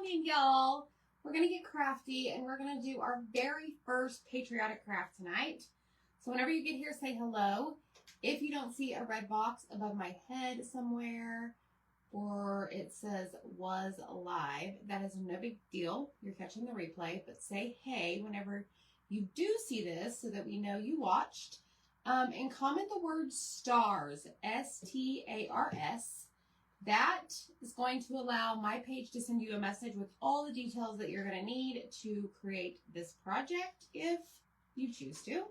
morning, y'all. We're going to get crafty and we're going to do our very first patriotic craft tonight. So whenever you get here, say hello. If you don't see a red box above my head somewhere or it says was live, that is no big deal. You're catching the replay, but say hey whenever you do see this so that we know you watched. And comment the word stars, S-T-A-R-S. That is going to allow my page to send you a message with all the details that you're going to need to create this project if you choose to.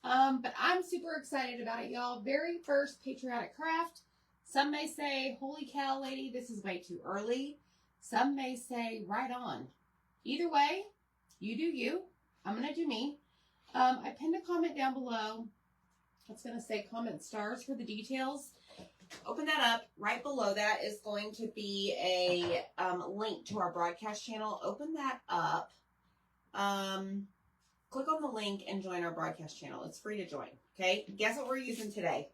But I'm super excited about it, y'all. Very first patriotic craft. Some may say, holy cow, lady, this is way too early. Some may say, right on. Either way, you do you. I'm going to do me. I pinned a comment down below. It's going to say comment stars for the details. Open that up. Right below that is going to be a link to our broadcast channel. Open that up. Click on the link and join our broadcast channel. It's free to join. Okay. Guess what we're using today?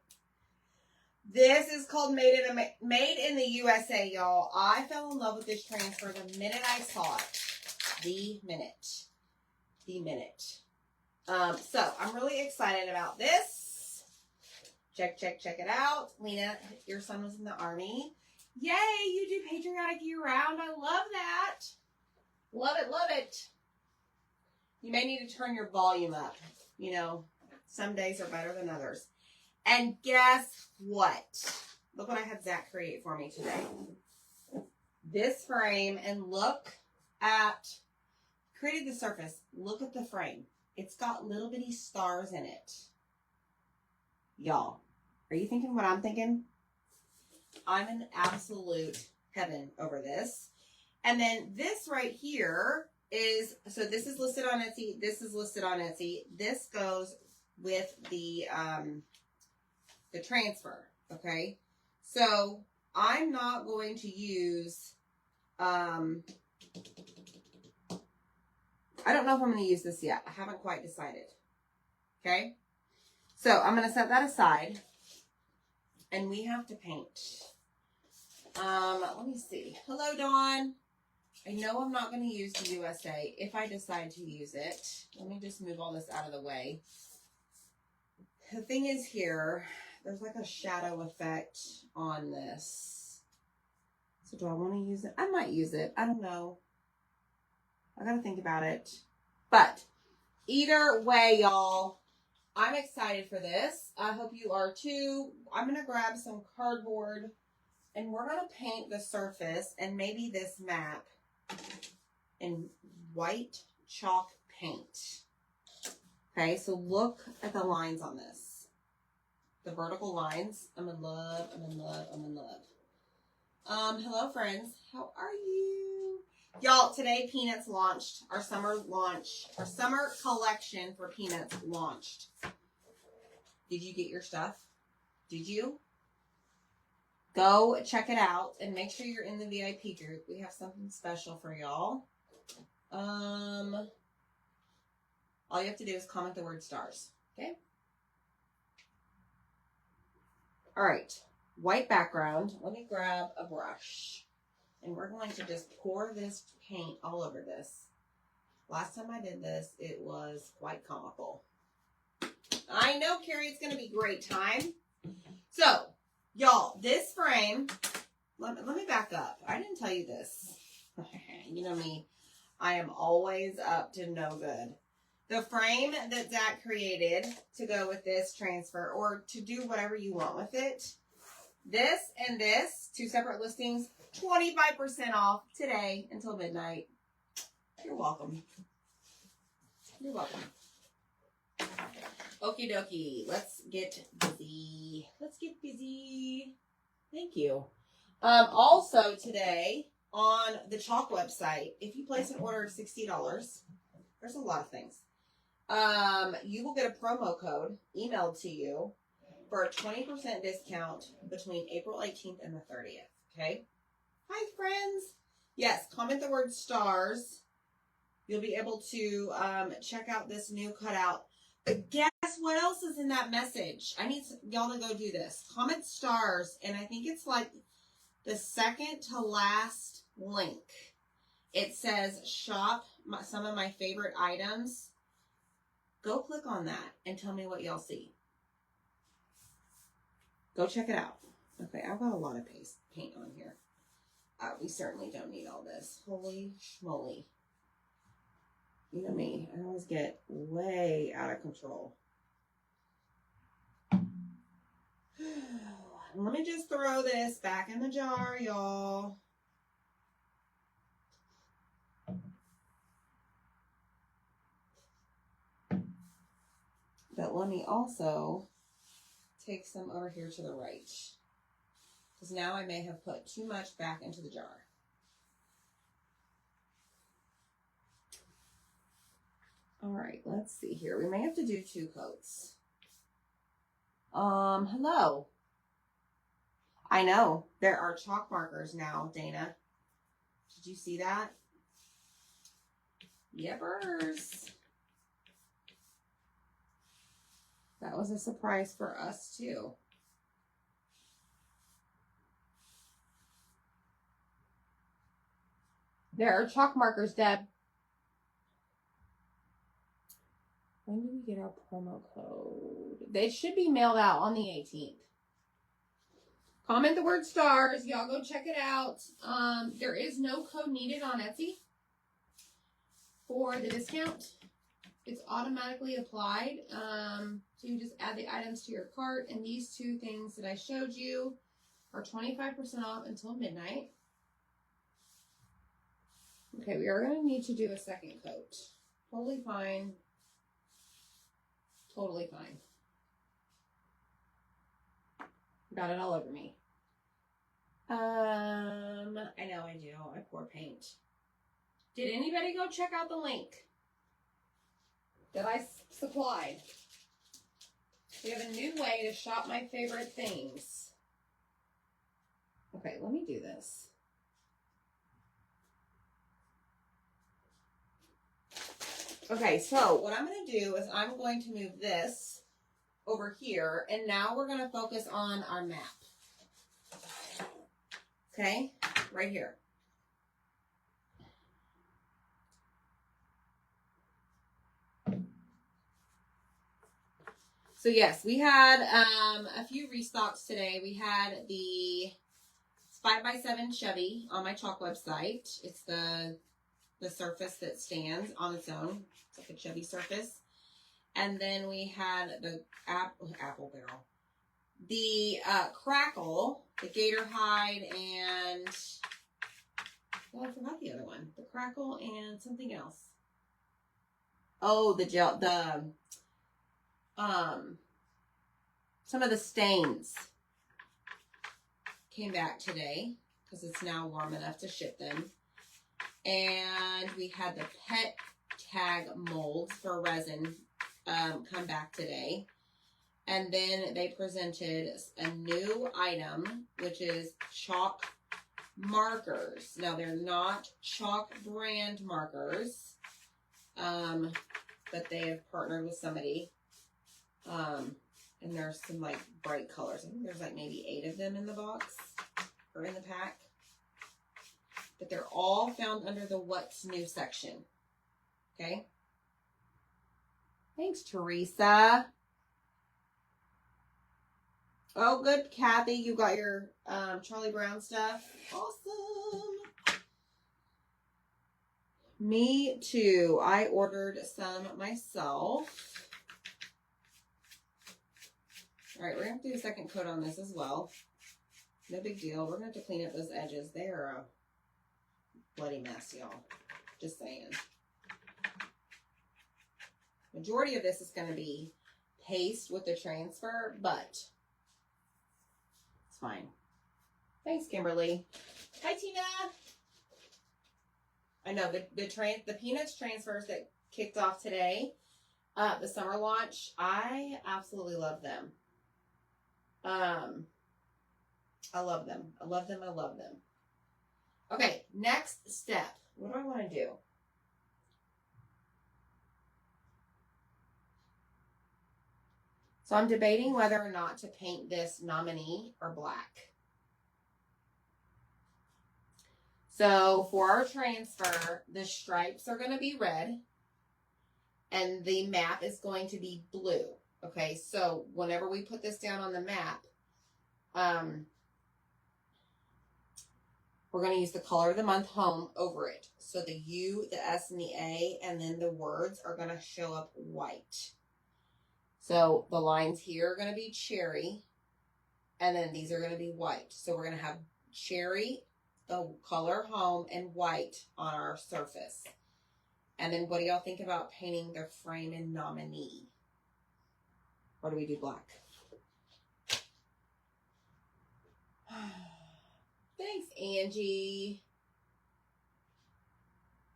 This is called Made in the USA, y'all. I fell in love with this transfer the minute I saw it. The minute. So I'm really excited about this. Check it out. Lena, your son was in the Army. Yay, you do patriotic year-round. I love that. Love it. You may need to turn your volume up. You know, some days are better than others. And guess what? Look what I had Zach create for me today. This frame, and look at, created the surface. Look at the frame. It's got little bitty stars in it. Y'all, are you thinking what I'm thinking? I'm in absolute heaven over this. And then this right here is, so this is listed on Etsy. This is listed on Etsy. This goes with the transfer, okay? So I'm not going to use, I don't know if I'm going to use this yet. I haven't quite decided, okay? So I'm going to set that aside, and we have to paint. Let me see. Hello, Dawn. I know I'm not going to use the USA if I decide to use it. Let me just move all this out of the way. The thing is here, there's like a shadow effect on this. So do I want to use it? I might use it. I don't know. I got to think about it. But either way, y'all, I'm excited for this. I hope you are too. I'm going to grab some cardboard and we're going to paint the surface and maybe this map in white chalk paint. Okay, so look at the lines on this. The vertical lines. I'm in love. Hello, friends. How are you? Y'all, today Peanuts launched. Our summer collection for Peanuts launched. Did you get your stuff? Did you? Go check it out and make sure you're in the VIP group. We have something special for y'all. All you have to do is comment the word stars. Okay? All right. White background. Let me grab a brush. And we're going to just pour this paint all over this. Last time I did this, it was quite comical. I know, Carrie, it's going to be a great time. So, y'all, this frame, let me back up. I didn't tell you this. You know me. I am always up to no good. The frame that Zach created to go with this transfer or to do whatever you want with it, this and this, 2 separate listings, 25% off today until midnight. You're welcome. You're welcome. Okie dokie. Let's get busy. Thank you. Also today on the Chalk website, if you place an order of $60, there's a lot of things. You will get a promo code emailed to you for a 20% discount between April 18th and the 30th. Okay. Hi, friends. Yes, comment the word stars. You'll be able to check out this new cutout. But guess what else is in that message? I need y'all to go do this. Comment stars, and I think it's like the second to last link. it says shop some of my favorite items. Go click on that and tell me what y'all see. Go check it out. Okay, I've got a lot of paint on here. We certainly don't need all this. Holy schmoly. You know me, I always get way out of control. Let me just throw this back in the jar, y'all. But let me also take some over here to the right, because now I may have put too much back into the jar. All right, let's see here. We may have to do 2 coats. Hello. I know there are chalk markers now, Dana. Did you see that? Yepers. That was a surprise for us too. There are chalk markers, Deb. When do we get our promo code? They should be mailed out on the 18th. Comment the word stars. Y'all go check it out. There is no code needed on Etsy for the discount. It's automatically applied. So you just add the items to your cart, and these 2 things that I showed you are 25% off until midnight. Okay, we are going to need to do a second coat. Totally fine. Totally fine. Got it all over me. I know I do. I pour paint. Did anybody go check out the link that I supplied? We have a new way to shop my favorite things. Okay, let me do this. Okay, so what I'm going to do is I'm going to move this over here, and now we're going to focus on our map. Okay, right here. So yes, we had a few restocks today. We had the 5x7 Chevy on my chalk website. It's the surface that stands on its own. It's like a Chevy surface. And then we had the apple barrel. The crackle, the gator hide, and well, I forgot the other one. The crackle and something else. Oh, the gel, some of the stains came back today because it's now warm enough to ship them. And we had the pet tag molds for resin come back today. And then they presented a new item, which is chalk markers. Now, they're not chalk brand markers, but they have partnered with somebody. And there's some like bright colors. I think there's like maybe 8 of them in the box or in the pack. But they're all found under the What's New section. Okay? Thanks, Teresa. Oh, good, Kathy. You got your Charlie Brown stuff. Awesome. Me too. I ordered some myself. All right, we're going to do a second coat on this as well. No big deal. We're going to have to clean up those edges. They are a bloody mess, y'all. Just saying. Majority of this is going to be paste with the transfer, but it's fine. Thanks, Kimberly. Hi, Tina. I know the Peanuts transfers that kicked off today, the summer launch, I absolutely love them. I love them. I love them. I love them. Okay, next step. What do I want to do? So I'm debating whether or not to paint this nominee or black. So for our transfer, the stripes are going to be red and the map is going to be blue. Okay, so whenever we put this down on the map, we're going to use the color of the month home over it. So the U, the S, and the A, and then the words are going to show up white. So the lines here are going to be cherry, and then these are going to be white. So we're going to have cherry, the color home, and white on our surface. And then what do y'all think about painting the frame and nominee? Or do we do black? Thanks, Angie.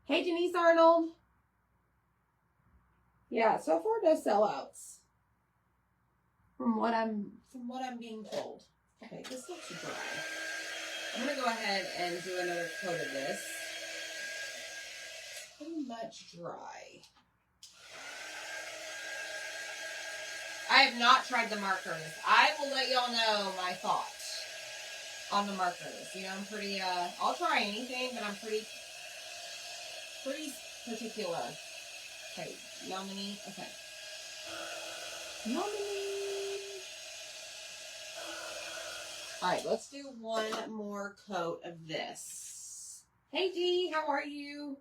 Hey, Denise Arnold. Yeah, so far no sellouts. From what I'm being told. Okay, this looks dry. I'm gonna go ahead and do another coat of this. Pretty much dry. I have not tried the markers. I will let y'all know my thoughts on the markers. You know, I'm pretty, I'll try anything, but I'm pretty particular. Okay, nominee, okay. Nominee. All right, let's do one more coat of this. Hey, Dee, how are you?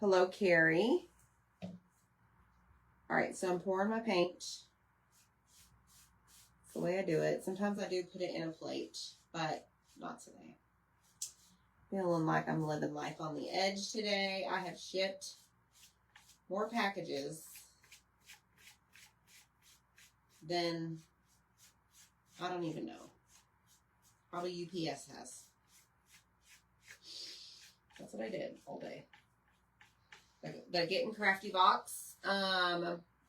Hello, Carrie. All right, so I'm pouring my paint. It's the way I do it. Sometimes I do put it in a plate, but not today. Feeling like I'm living life on the edge today. I have shipped more packages than, I don't even know. Probably UPS has. That's what I did all day. The Getting Crafty box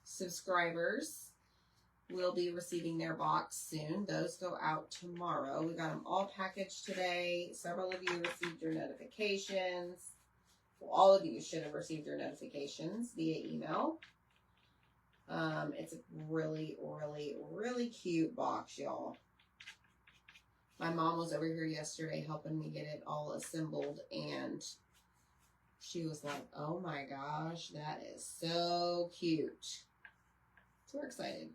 subscribers will be receiving their box soon. Those go out tomorrow. We got them all packaged today. Several of you received your notifications. Well, all of you should have received your notifications via email. It's a really, really, really cute box, y'all. My mom was over here yesterday helping me get it all assembled, and she was like, oh my gosh, that is so cute. So we're excited.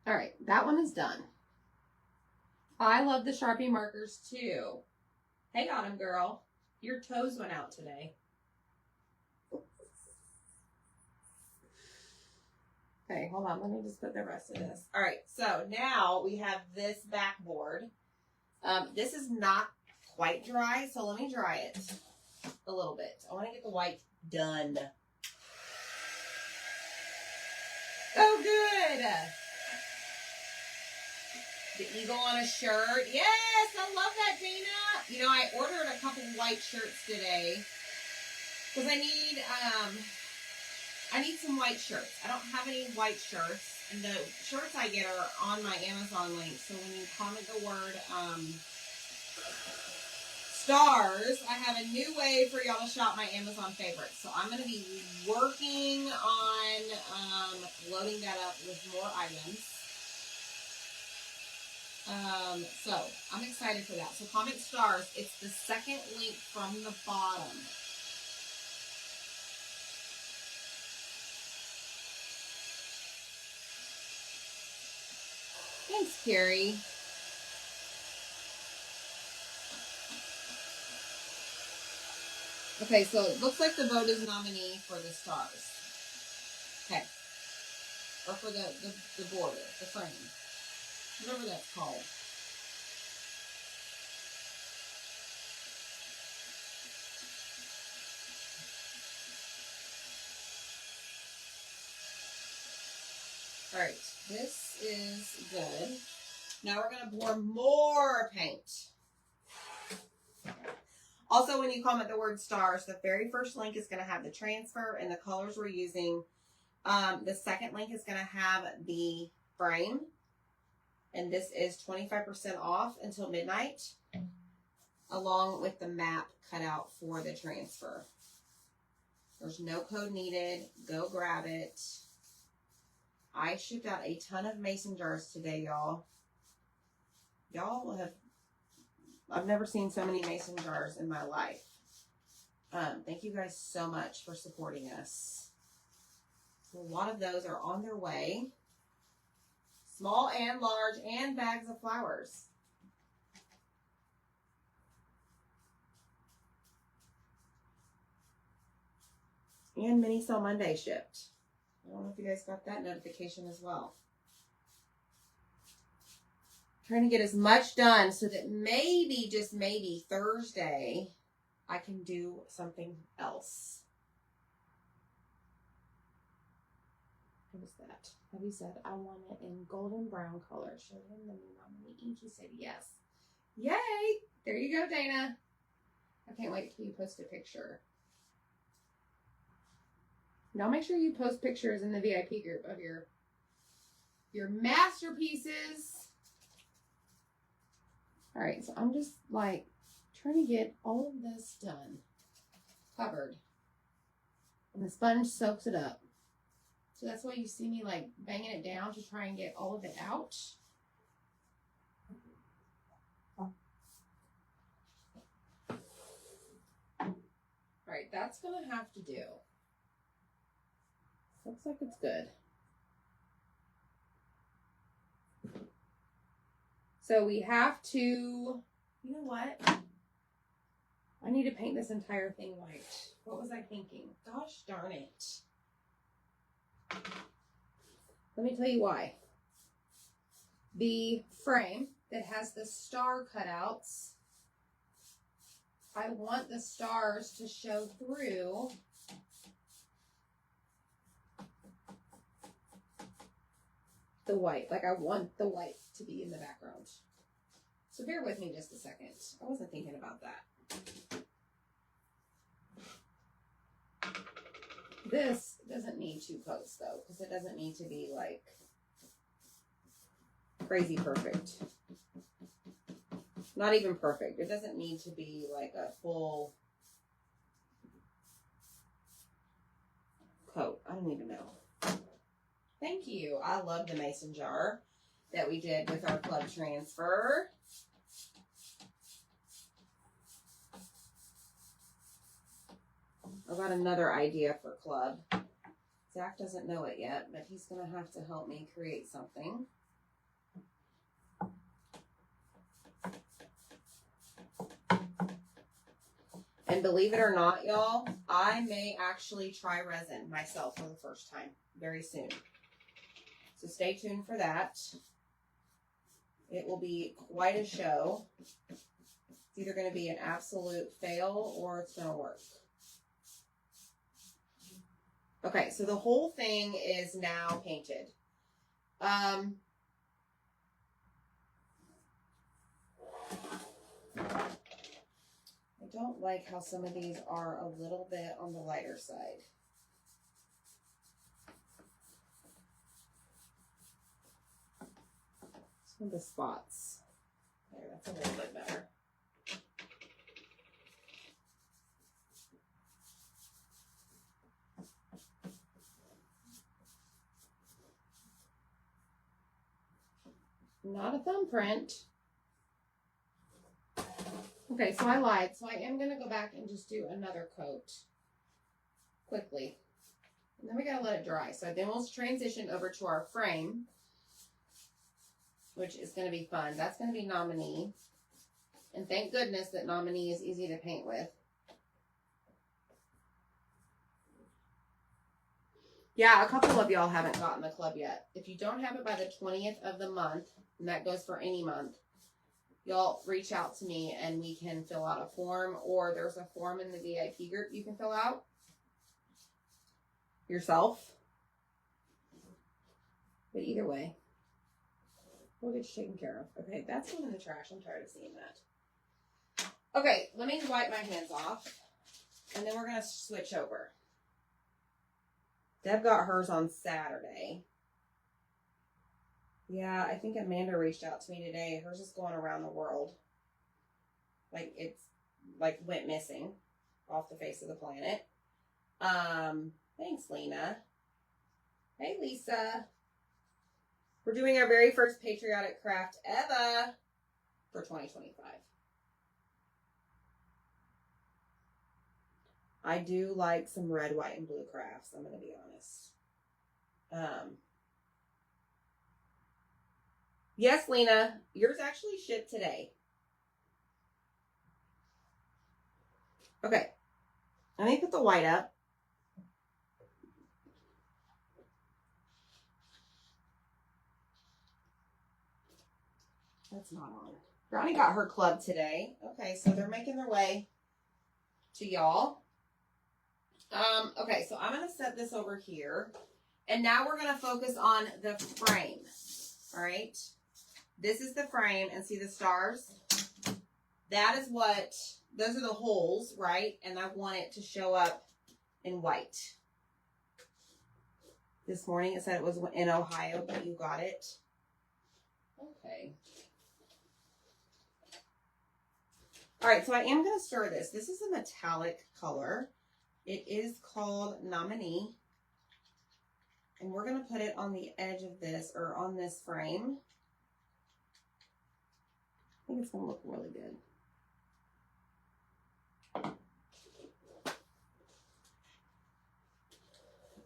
All right, that one is done. I love the Sharpie markers too. Hey, Autumn girl, your toes went out today. Okay, hold on. Let me just put the rest of this. All right, so now we have this backboard. This is not quite dry, so let me dry it a little bit. I want to get the white done. Oh, good. The eagle on a shirt. Yes, I love that, Dana. You know, I ordered a couple white shirts today because I need some white shirts. I don't have any white shirts, and the shirts I get are on my Amazon link. So when you comment the word stars, I have a new way for y'all to shop my Amazon favorites. So I'm going to be working on loading that up with more items. So I'm excited for that. So comment stars. It's the second link from the bottom. Thanks, Carrie. Okay, so it looks like the vote is nominee for the stars. Okay. Or for the border, the frame. Whatever that's called. All right, this is good. Now we're going to pour more paint. Also, when you comment the word stars, the very first link is going to have the transfer and the colors we're using. The second link is going to have the frame. And this is 25% off until midnight, along with the map cut out for the transfer. There's no code needed. Go grab it. I shipped out a ton of mason jars today, y'all. I've never seen so many mason jars in my life. Thank you guys so much for supporting us. So a lot of those are on their way. Small and large, and bags of flowers. And Mini Sale Monday shipped. I don't know if you guys got that notification as well. Trying to get as much done so that maybe, just maybe, Thursday, I can do something else. What is that? Abby said, I want it in golden brown color. Showed him the new nominee. And he said, yes. Yay! There you go, Dana. I can't wait till you post a picture. Now make sure you post pictures in the VIP group of your masterpieces. All right, so I'm just like trying to get all of this done, covered. And the sponge soaks it up. So that's why you see me like banging it down to try and get all of it out. All right, that's gonna have to do. Looks like it's good. So we have to, you know what? I need to paint this entire thing white. What was I thinking? Gosh darn it. Let me tell you why. The frame that has the star cutouts, I want the stars to show through the white. Like I want the white to be in the background. So bear with me just a second. I wasn't thinking about that. This doesn't need 2 coats though, because it doesn't need to be like crazy perfect. Not even perfect. It doesn't need to be like a full coat. I don't even know. Thank you. I love the mason jar that we did with our club transfer. I've got another idea for club. Zach doesn't know it yet, but he's going to have to help me create something. And believe it or not, y'all, I may actually try resin myself for the first time very soon. So stay tuned for that. It will be quite a show. It's either going to be an absolute fail or it's going to work. Okay, so the whole thing is now painted. I don't like how some of these are a little bit on the lighter side. Some of the spots. There, that's a little bit better. Not a thumbprint. Okay, so I lied. So I am going to go back and just do another coat quickly. And then we got to let it dry. So then we'll transition over to our frame, which is going to be fun. That's going to be Nominee. And thank goodness that Nominee is easy to paint with. Yeah, a couple of y'all haven't gotten the club yet. If you don't have it by the 20th of the month, and that goes for any month, y'all reach out to me and we can fill out a form, or there's a form in the VIP group you can fill out yourself. But either way, we'll get you taken care of. Okay, that's going in the trash. I'm tired of seeing that. Okay, let me wipe my hands off, and then we're going to switch over. Deb got hers on Saturday. Yeah, I think Amanda reached out to me today. Hers is going around the world. Like, it's, like, went missing off the face of the planet. Thanks, Lena. Hey, Lisa. We're doing our very first patriotic craft ever for 2025. I do like some red, white, and blue crafts, I'm going to be honest. Yes, Lena, yours actually shipped today. Okay, let me put the white up. That's not on. Brownie got her club today. Okay, so they're making their way to y'all. Okay, so I'm going to set this over here. And now we're going to focus on the frame. All right. This is the frame, and see the stars? That is what, those are the holes, right? And I want it to show up in white. This morning it said it was in Ohio, but you got it. Okay. All right, so I am going to stir this. This is a metallic color. It is called Nominee. And we're going to put it on the edge of this, or on this frame. I think it's going to look really good.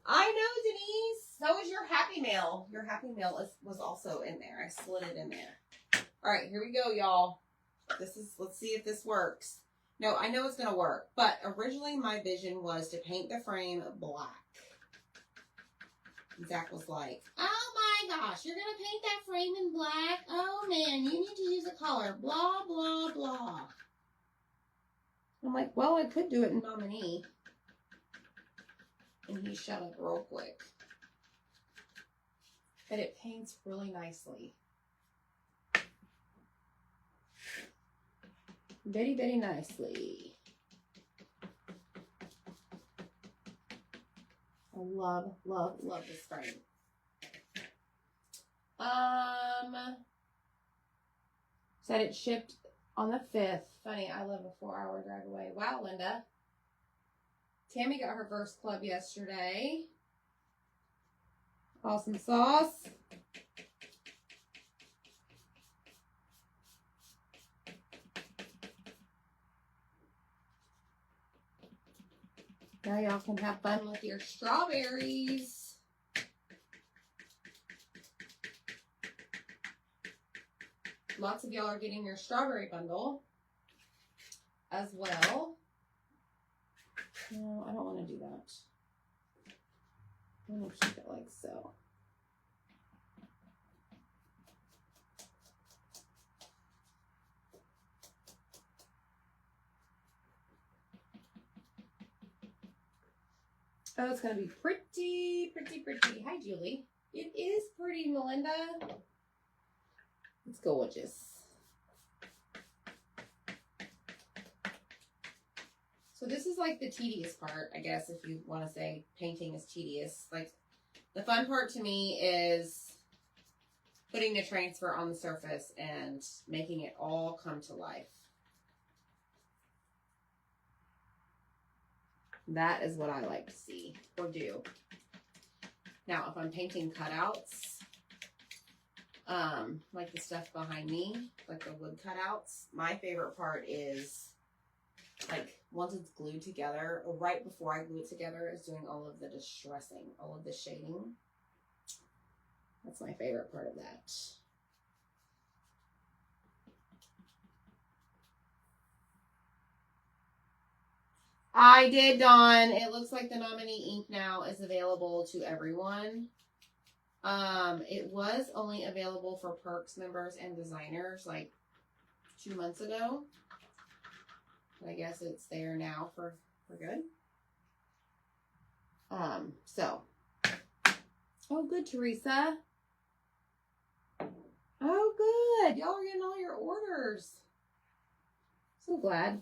I know, Denise. So is your Happy Mail. Your Happy Mail was also in there. I slid it in there. All right, here we go, y'all. Let's see if this works. No, I know it's going to work. But originally my vision was to paint the frame black. Zach was like, oh my gosh, you're going to paint that frame in black? Oh man, you need to use a color. Blah, blah, blah. I'm like, well, I could do it in Nominee. And he shut up real quick. But it paints really nicely. Very, very nicely. I love, love, love this frame. Said it shipped on the 5th. Funny, I live a 4-hour drive away. Wow, Linda. Tammy got her first club yesterday. Awesome sauce. Now y'all can have fun with your strawberries. Lots of y'all are getting your strawberry bundle as well. No, I don't want to do that. I'm going to keep it like so. Oh, it's going to be pretty, pretty, pretty. Hi, Julie. It is pretty, Melinda. It's gorgeous. So this is like the tedious part, I guess, if you want to say painting is tedious. Like, the fun part to me is putting the transfer on the surface and making it all come to life. That is what I like to see or do. Now, if I'm painting cutouts, like the stuff behind me, like the wood cutouts, my favorite part is, like, once it's glued together, or right before I glue it together, is doing all of the distressing, all of the shading. That's my favorite part of that. I did, Dawn. It looks like the Nominee ink now is available to everyone. It was only available for Perks members and designers like 2 months ago. I guess it's there now for good. So. Oh, good, Teresa. Oh, good. Y'all are getting all your orders. So glad.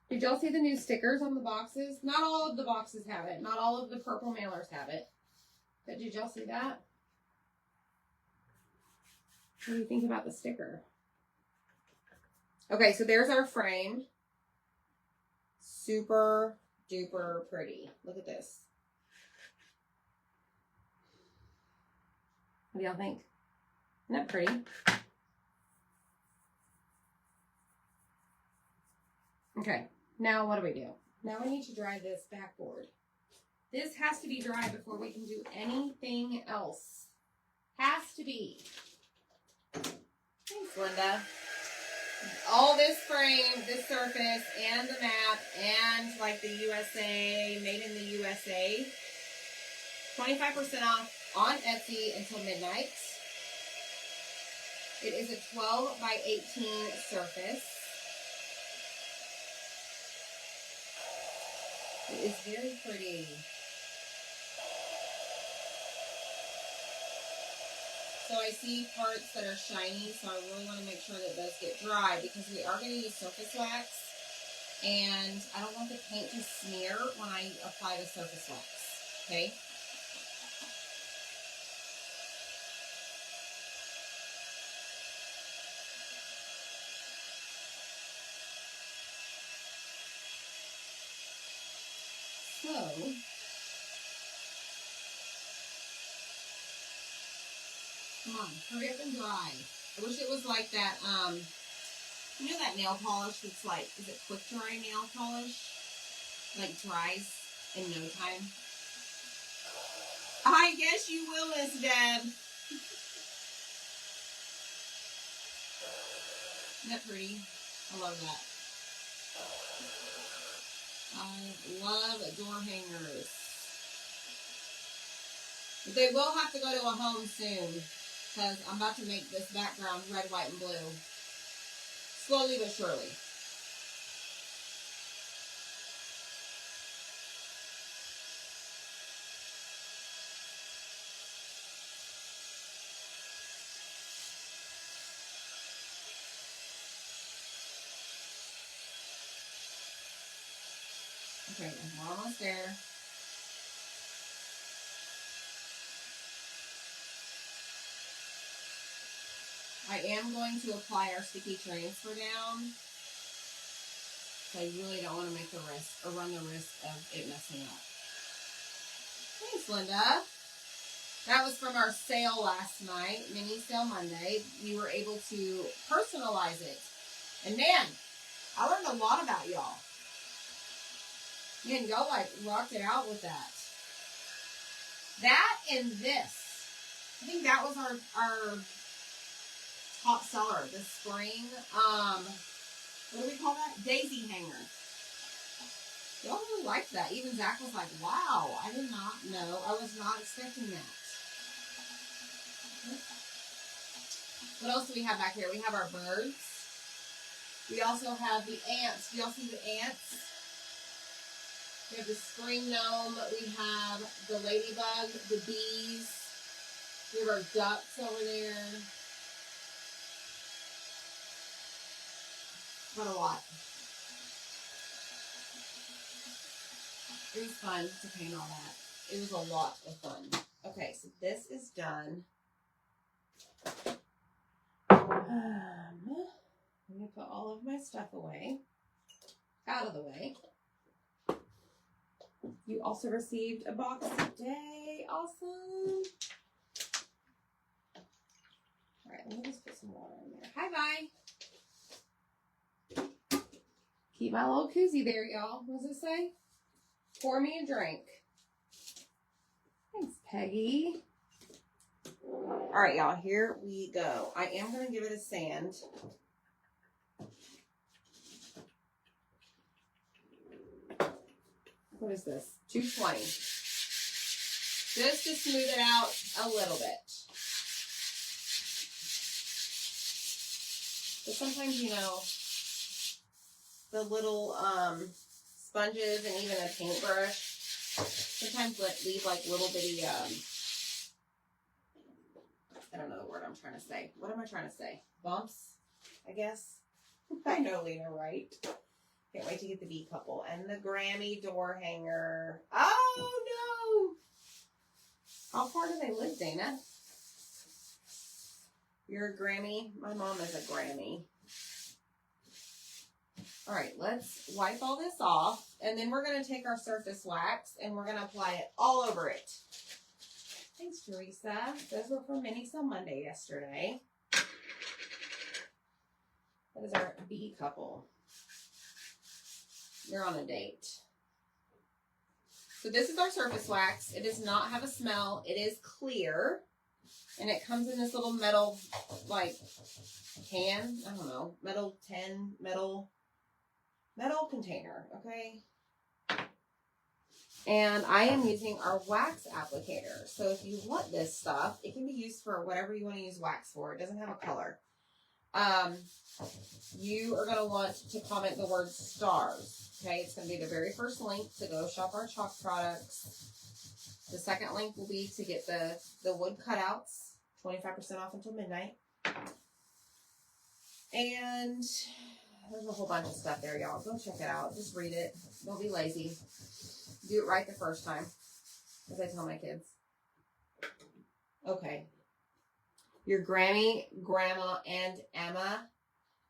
Did y'all see the new stickers on the boxes? Not all of the boxes have it. Not all of the purple mailers have it. But did y'all see that? What do you think about the sticker? Okay, so there's our frame. Super duper pretty. Look at this. What do y'all think? Isn't that pretty? Okay, now what do? Now we need to dry this backboard. This has to be dry before we can do anything else. Has to be. Thanks, Linda. All this frame, this surface, and the map, and like the USA, made in the USA. 25% off on Etsy until midnight. It is a 12 by 18 surface. It is very pretty. So I see parts that are shiny, so I really want to make sure that those get dry because we are going to use surface wax, and I don't want the paint to smear when I apply the surface wax, okay? So, come on, hurry up and dry. I wish it was like that, you know that nail polish that's like, is it quick dry nail polish? Like dries in no time? I guess you will, Miss Deb. Isn't that pretty? I love that. I love door hangers. But they will have to go to a home soon because I'm about to make this background red, white, and blue. Slowly but surely. Okay, we're almost there. I am going to apply our sticky transfer down. So I really don't want to make the risk or run the risk of it messing up. Thanks, Linda. That was from our sale last night, mini sale Monday. We were able to personalize it. And man, I learned a lot about y'all. Man, y'all like rocked it out with that. That and this. I think that was our top seller this spring. What do we call that? Daisy hanger. Y'all really liked that. Even Zach was like, wow, I did not know. I was not expecting that. What else do we have back here? We have our birds. We also have the ants. Do y'all see the ants? We have the spring gnome. We have the ladybug, the bees. We have our ducks over there. What a lot. It was fun to paint all that. It was a lot of fun. Okay, so this is done. I'm going to put all of my stuff away. Out of the way. You also received a box today. Awesome. All right, let me just put some water in there. Hi, bye. Keep my little koozie there, y'all. What does it say? Pour me a drink. Thanks, Peggy. All right, y'all, here we go. I am going to give it a sand. What is this? 220. Just to smooth it out a little bit. But sometimes, you know, the little sponges and even a paintbrush sometimes leave like little bitty, I don't know the word I'm trying to say. What am I trying to say? Bumps, I guess. I know, Lena, right? Can't wait to get the bee couple and the Grammy door hanger. Oh, no. How far do they live, Dana? You're a Grammy? My mom is a Grammy. All right, let's wipe all this off. And then we're going to take our surface wax and we're going to apply it all over it. Thanks, Teresa. Those were from Mini Sale Monday yesterday. That is our bee couple. They're on a date. So this is our surface wax. It does not have a smell. It is clear. And it comes in this little metal, like, can. I don't know. Metal tin, metal container. Okay. And I am using our wax applicator. So if you want this stuff, it can be used for whatever you want to use wax for. It doesn't have a color. You are going to want to comment the word stars. Okay, it's going to be the very first link to go shop our chalk products. The second link will be to get the wood cutouts, 25% off until midnight. And there's a whole bunch of stuff there, y'all. Go check it out. Just read it. Don't be lazy. Do it right the first time, as I tell my kids. Okay. Your Grammy, Grandma, and Emma.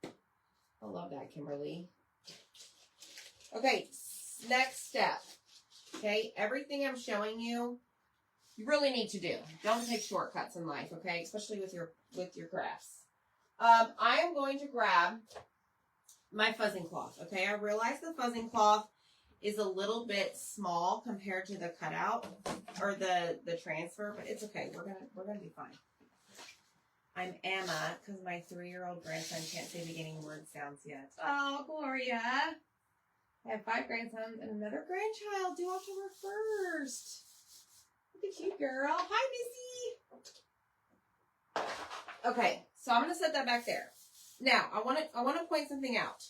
I love that, Kimberly. Okay, next step. Okay, everything I'm showing you, you really need to do. Don't take shortcuts in life, okay? Especially with your crafts. I am going to grab my fuzzing cloth, okay? I realize the fuzzing cloth is a little bit small compared to the cutout or the transfer, but it's okay. We're gonna be fine. I'm Emma because my 3-year-old grandson can't say beginning word sounds yet. Oh, Gloria. I have 5 grandsons and another grandchild due October 1st. Look at you, girl. Hi, Missy. Okay, so I'm going to set that back there. Now, I want to point something out.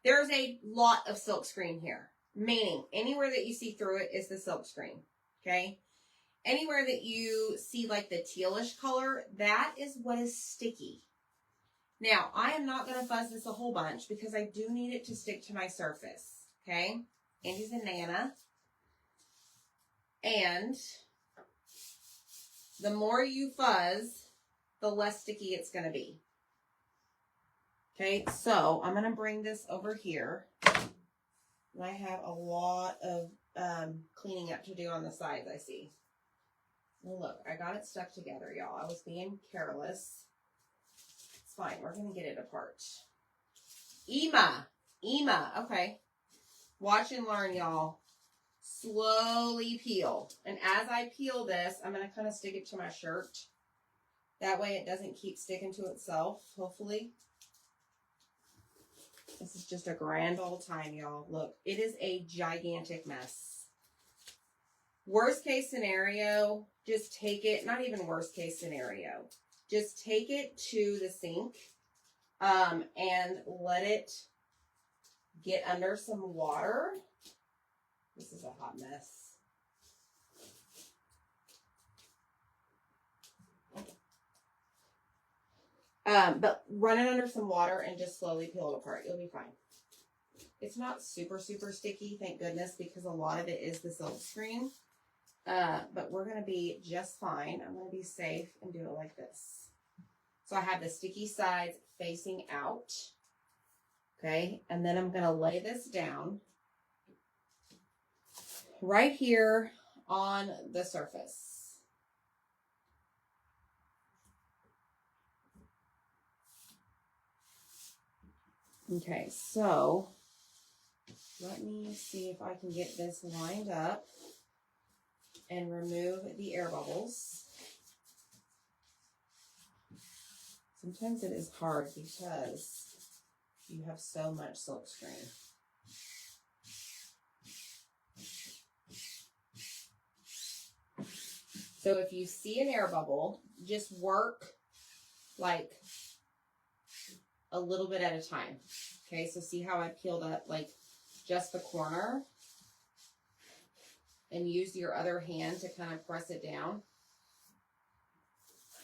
There's a lot of silk screen here, meaning anywhere that you see through it is the silk screen, okay? Anywhere that you see like the tealish color, that is what is sticky. Now, I am not going to fuzz this a whole bunch because I do need it to stick to my surface. Okay, Andy's a Nana. And the more you fuzz, the less sticky it's going to be. Okay, so I'm going to bring this over here. And I have a lot of cleaning up to do on the sides, I see. Well, look, I got it stuck together, y'all. I was being careless. It's fine. We're going to get it apart. Ema, okay. Watch and learn, y'all. Slowly peel. And as I peel this, I'm going to kind of stick it to my shirt. That way it doesn't keep sticking to itself, hopefully. This is just a grand old time, y'all. Look, it is a gigantic mess. Worst case scenario, just take it, not even worst case scenario. Just take it to the sink and let it get under some water. This is a hot mess. But run it under some water and just slowly peel it apart. You'll be fine. It's not super, super sticky, thank goodness, because a lot of it is the silk screen. But we're going to be just fine. I'm going to be safe and do it like this. So I have the sticky sides facing out. Okay, and then I'm going to lay this down right here on the surface. Okay, so let me see if I can get this lined up and remove the air bubbles. Sometimes it is hard because you have so much silk screen. So if you see an air bubble, just work like a little bit at a time. Okay, so see how I peeled up like just the corner? And use your other hand to kind of press it down.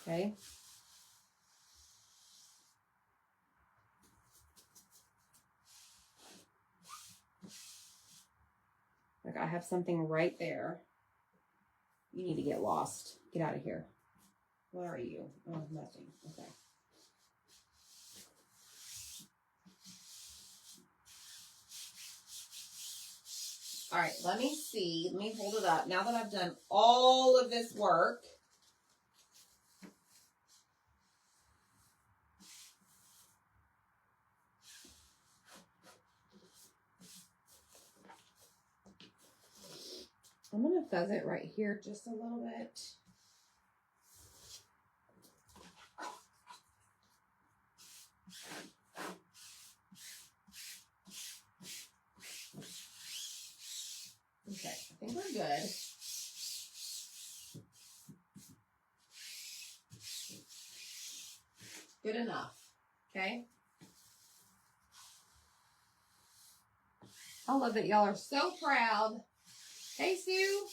Okay. Like I have something right there. You need to get lost. Get out of here. Where are you? Oh, nothing. Okay. All right, let me see. Let me hold it up. Now that I've done all of this work, I'm going to fuzz it right here just a little bit. Okay, I think we're good. Good enough, okay? I love that y'all are so proud. Hey, Sue.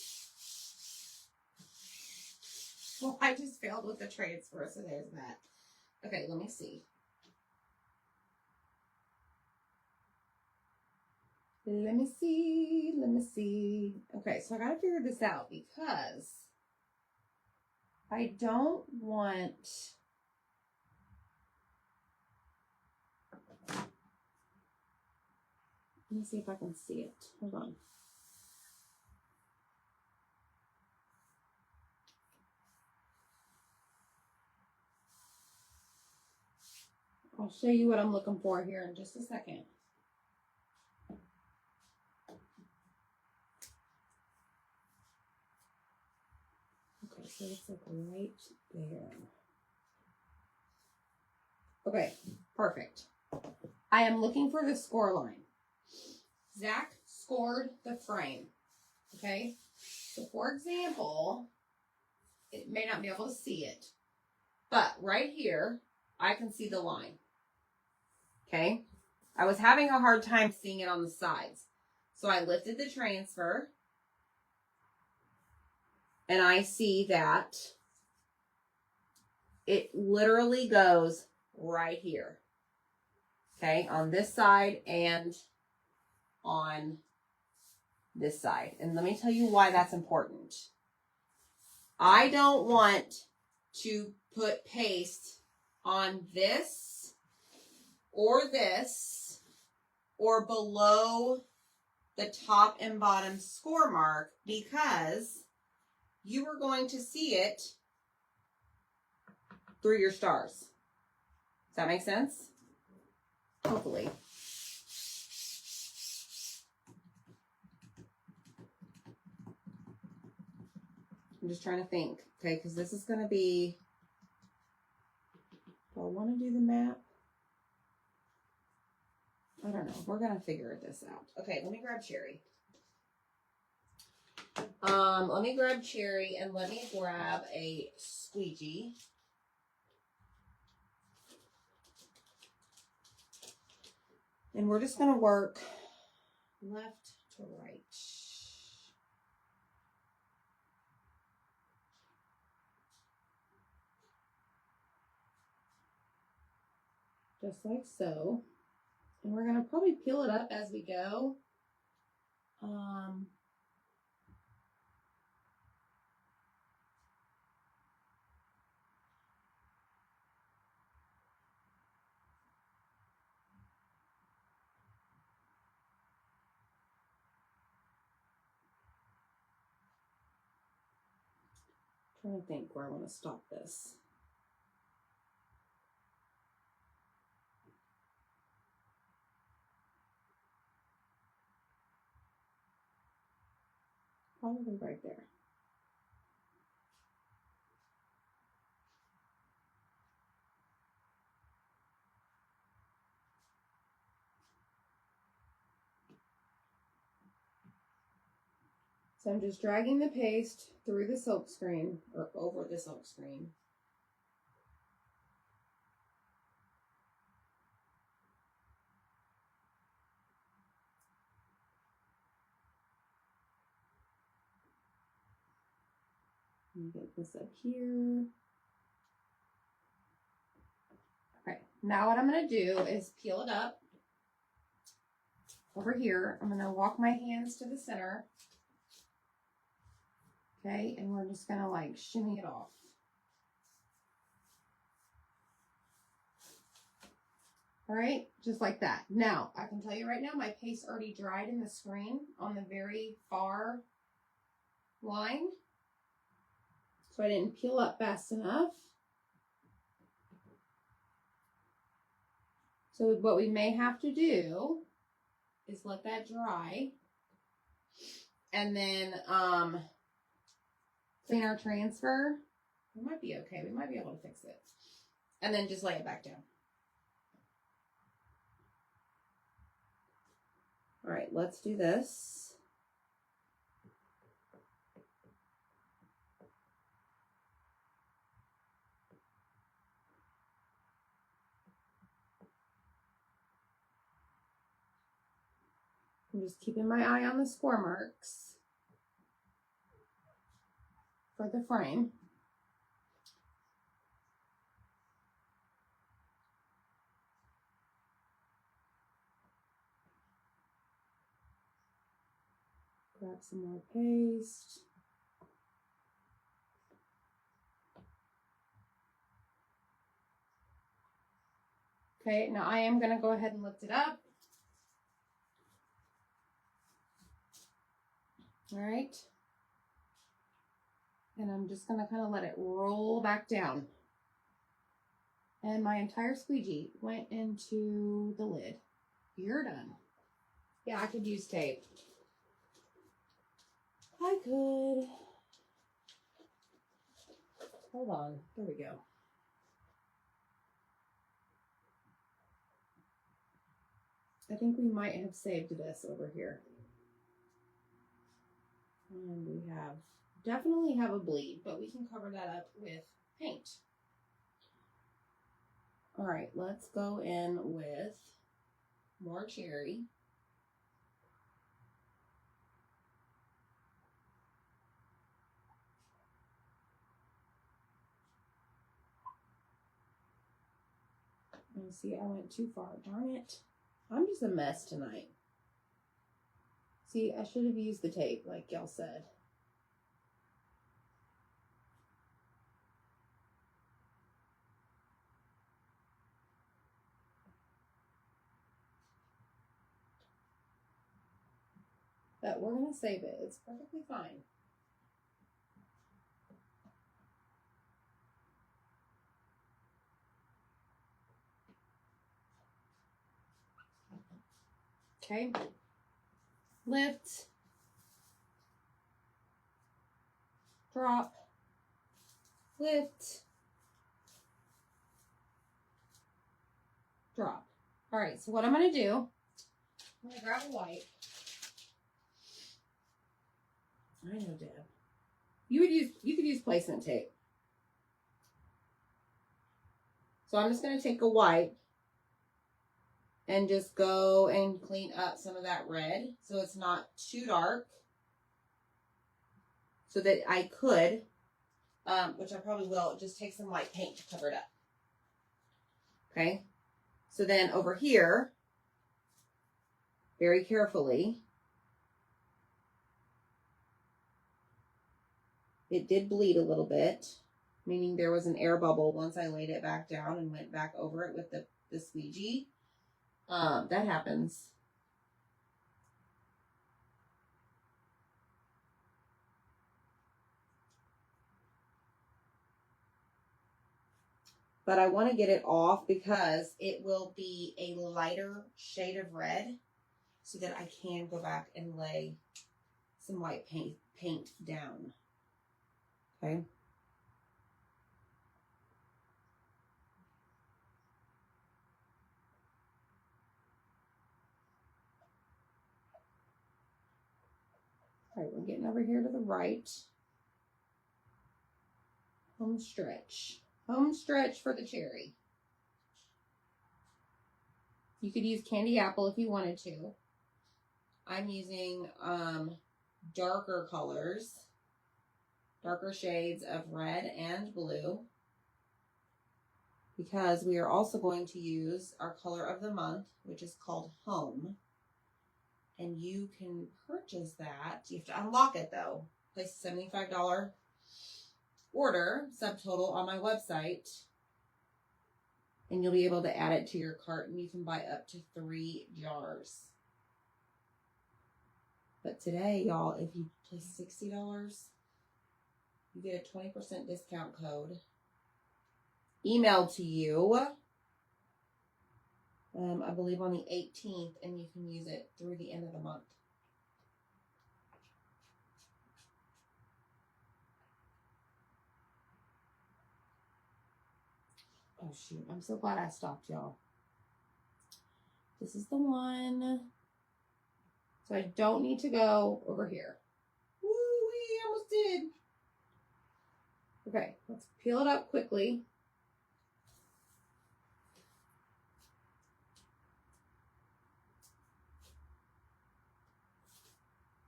Well, I just failed with the transfer, so there's that. Okay, let me see. Let me see. Okay, so I gotta figure this out because I don't want... Let me see if I can see it. Hold on. I'll show you what I'm looking for here in just a second. Okay, so it's like right there. Okay, perfect. I am looking for the score line. Zach scored the frame. Okay, so for example, it may not be able to see it, but right here, I can see the line. Okay, I was having a hard time seeing it on the sides. So I lifted the transfer and I see that it literally goes right here. Okay, on this side and on this side. And let me tell you why that's important. I don't want to put paste on this or below the top and bottom score mark because you are going to see it through your stars. Does that make sense? Hopefully. I'm just trying to think, okay, because this is going to be, do I want to do the map? I don't know. We're going to figure this out. Okay, let me grab Cherry. Let me grab Cherry and let me grab a squeegee. And we're just going to work left to right. Just like so. And we're going to probably peel it up as we go. Trying to think where I want to stop this. Probably right there. So I'm just dragging the paste through the silk screen or over the silk screen. Let me get this up here. Okay, now what I'm going to do is peel it up. Over here, I'm going to walk my hands to the center. Okay, and we're just going to like shimmy it off. All right, just like that. Now, I can tell you right now, my paste already dried in the screen on the very far line. So I didn't peel up fast enough. So what we may have to do is let that dry. and then clean our transfer. We might be okay. We might be able to fix it. And then just lay it back down. All right, let's do this. I'm just keeping my eye on the score marks for the frame. Grab some more paste. Okay, now I am going to go ahead and lift it up. All right. And I'm just going to kind of let it roll back down. And my entire squeegee went into the lid. You're done. Yeah, I could use tape. I could. Hold on. There we go. I think we might have saved this over here. And we definitely have a bleed, but we can cover that up with paint. All right, let's go in with more cherry. And see, I went too far. Darn it. I'm just a mess tonight. See, I should have used the tape like y'all said. But we're going to save it. It's perfectly fine. Okay. Lift. Drop. Lift. Drop. All right, so what I'm going to do, I'm going to grab a white. I know, Deb. You could use placement tape. So I'm just going to take a white and just go and clean up some of that red so it's not too dark. So that I could, which I probably will, just take some white paint to cover it up. Okay. So then over here, very carefully, it did bleed a little bit, meaning there was an air bubble once I laid it back down and went back over it with the squeegee. That happens. But I want to get it off because it will be a lighter shade of red so that I can go back and lay some white paint down. Okay. All right, we're getting over here to the right. Home stretch. Home stretch for the cherry. You could use candy apple if you wanted to. I'm using darker colors, darker shades of red and blue, because we are also going to use our color of the month, which is called Home. And you can purchase that. You have to unlock it though. Place a $75 order subtotal on my website, and you'll be able to add it to your cart, and you can buy up to 3 jars. But today, y'all, if you place $60, you get a 20% discount code emailed to you, I believe on the 18th, and you can use it through the end of the month. Oh shoot, I'm so glad I stopped, y'all. This is the one. So I don't need to go over here. Woo, we almost did. Okay, let's peel it up quickly.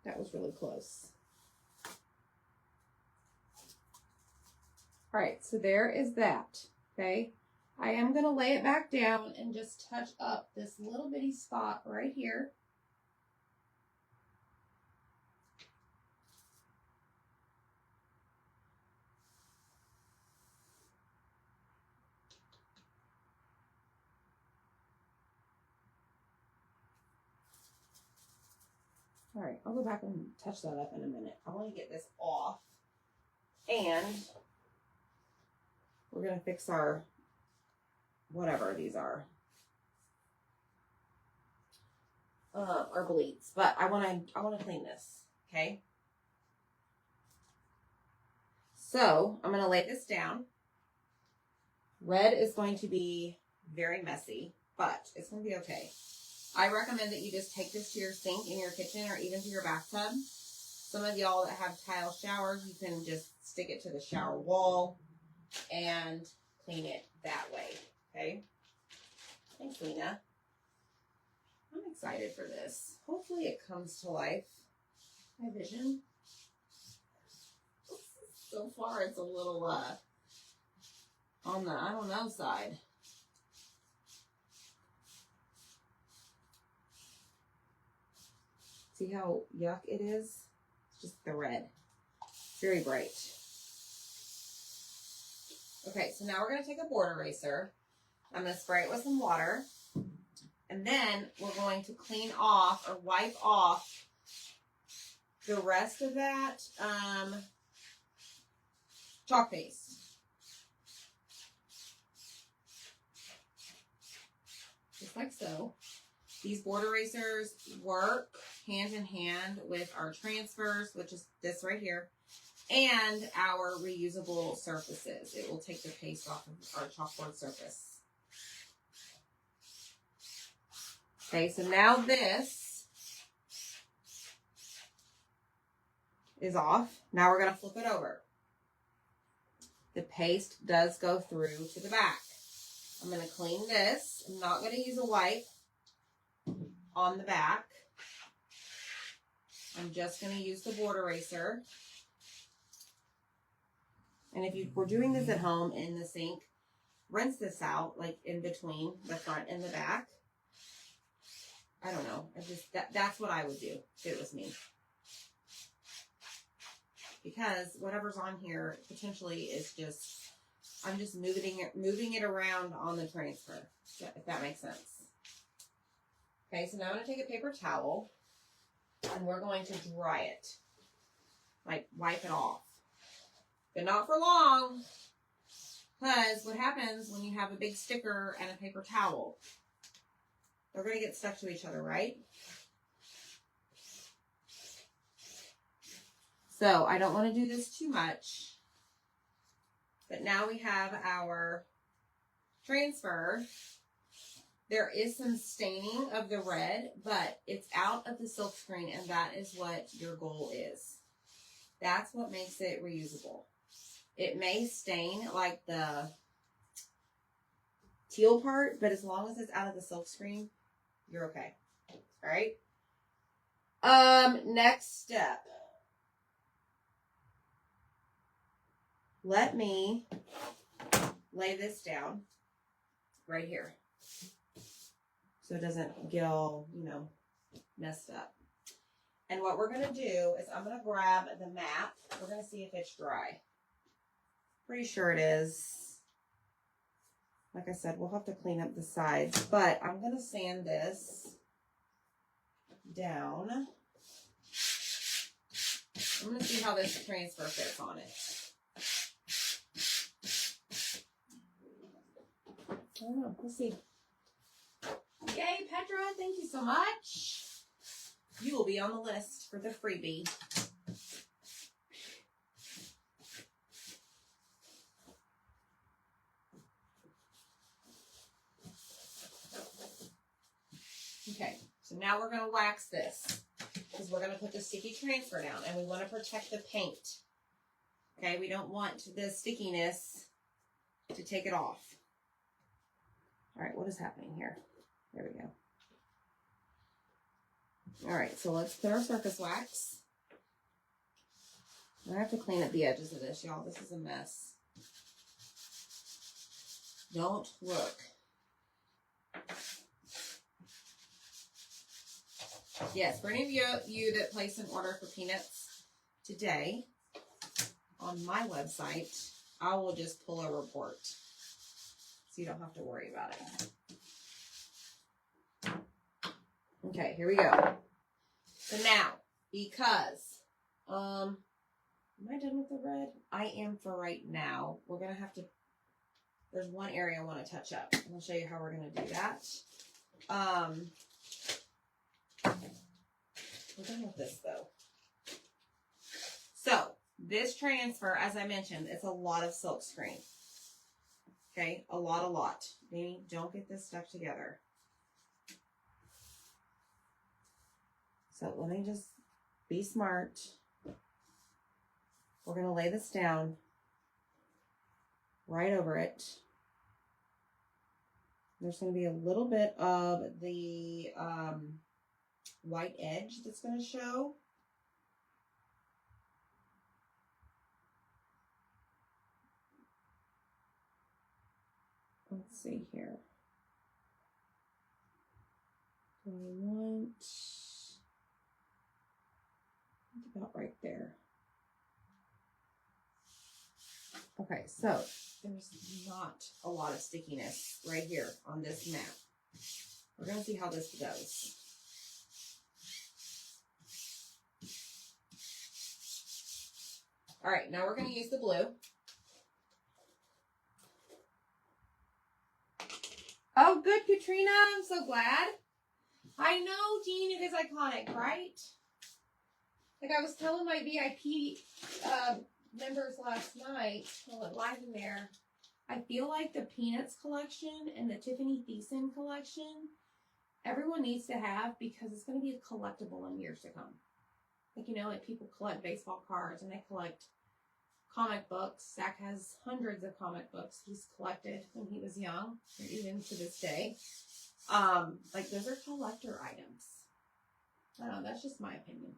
That was really close. All right, so there is that, okay? I am gonna lay it back down and just touch up this little bitty spot right here. All right, I'll go back and touch that up in a minute. I want to get this off. And we're going to fix our, whatever these are, our bleeds. But I want to clean this, okay? So I'm going to lay this down. Red is going to be very messy, but it's going to be okay. I recommend that you just take this to your sink in your kitchen or even to your bathtub. Some of y'all that have tile showers, you can just stick it to the shower wall and clean it that way, okay? Thanks, Lena. I'm excited for this. Hopefully it comes to life. My vision. So far, it's a little, on the, I don't know, side. See how yuck it is? It's just the red. Very bright. Okay, so now we're going to take a board eraser. I'm going to spray it with some water. And then we're going to clean off or wipe off the rest of that chalk paste. Just like so. These board erasers work hand in hand with our transfers, which is this right here, and our reusable surfaces. It will take the paste off of our chalkboard surface. Okay, so now this is off. Now we're going to flip it over. The paste does go through to the back. I'm going to clean this. I'm not going to use a wipe on the back. I'm just going to use the board eraser. And if you were doing this at home in the sink, rinse this out, like in between the front and the back. I don't know. That's what I would do if it was me. Because whatever's on here potentially is just, I'm just moving it around on the transfer, if that makes sense. Okay, so now I'm going to take a paper towel and we're going to dry it. Like, wipe it off. But not for long, because what happens when you have a big sticker and a paper towel? They're going to get stuck to each other, right? So I don't want to do this too much. But now we have our transfer. There is some staining of the red, but it's out of the silk screen, and that is what your goal is. That's what makes it reusable. It may stain like the teal part, but as long as it's out of the silk screen, you're okay. All right? Next step. Let me lay this down right here so it doesn't get all, messed up. And what we're going to do is I'm going to grab the mat. We're going to see if it's dry. Pretty sure it is. Like I said, we'll have to clean up the sides, but I'm going to sand this down. I'm going to see how this transfer fits on it. I don't know. We'll see. Yay, Petra. Thank you so much. You will be on the list for the freebie. now we're going to wax this because we're going to put the sticky transfer down and we want to protect the paint. Okay, we don't want the stickiness to take it off. All right, what is happening here? There we go. All right, so let's put our surface wax. I have to clean up the edges of this, y'all. This is a mess. Don't look. Yes, for any of you that placed an order for peanuts today on my website, I will just pull a report. So you don't have to worry about it. Okay, here we go. So now, because, am I done with the red? I am for right now. We're going to have to, there's one area I want to touch up. I'm going to show you how we're going to do that. We're done with this though. So, this transfer, as I mentioned, it's a lot of silk screen. Okay, a lot. Maybe don't get this stuck together. So let me just be smart. We're going to lay this down right over it. There's going to be a little bit of the white edge that's going to show. Let's see here. Do I want about right there? Okay, so there's not a lot of stickiness right here on this map. We're going to see how this goes. All right, now we're going to use the blue. Oh, good, Katrina. I'm so glad. I know, Jean, it is iconic, right? Like I was telling my VIP members last night, I went live in there, I feel like the Peanuts collection and the Tiffany Thiessen collection, everyone needs to have because it's going to be a collectible in years to come. Like, you know, like people collect baseball cards and they collect comic books. Zach has hundreds of comic books he's collected when he was young, and even to this day. Like those are collector items. I don't know, that's just my opinion.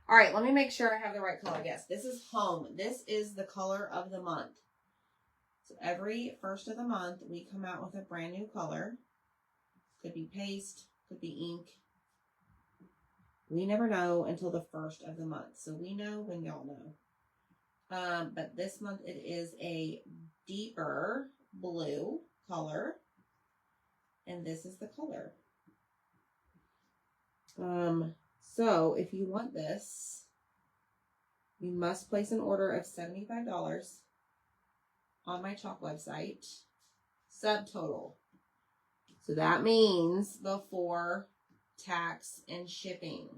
All right, let me make sure I have the right color. Yes, this is home. This is the color of the month. So every first of the month, we come out with a brand new color. Could be paste, could be ink. We never know until the first of the month. So we know when y'all know. But this month it is a deeper blue color. And this is the color. So if you want this, you must place an order of $75 on my chalk website. Subtotal. So that means before tax and shipping.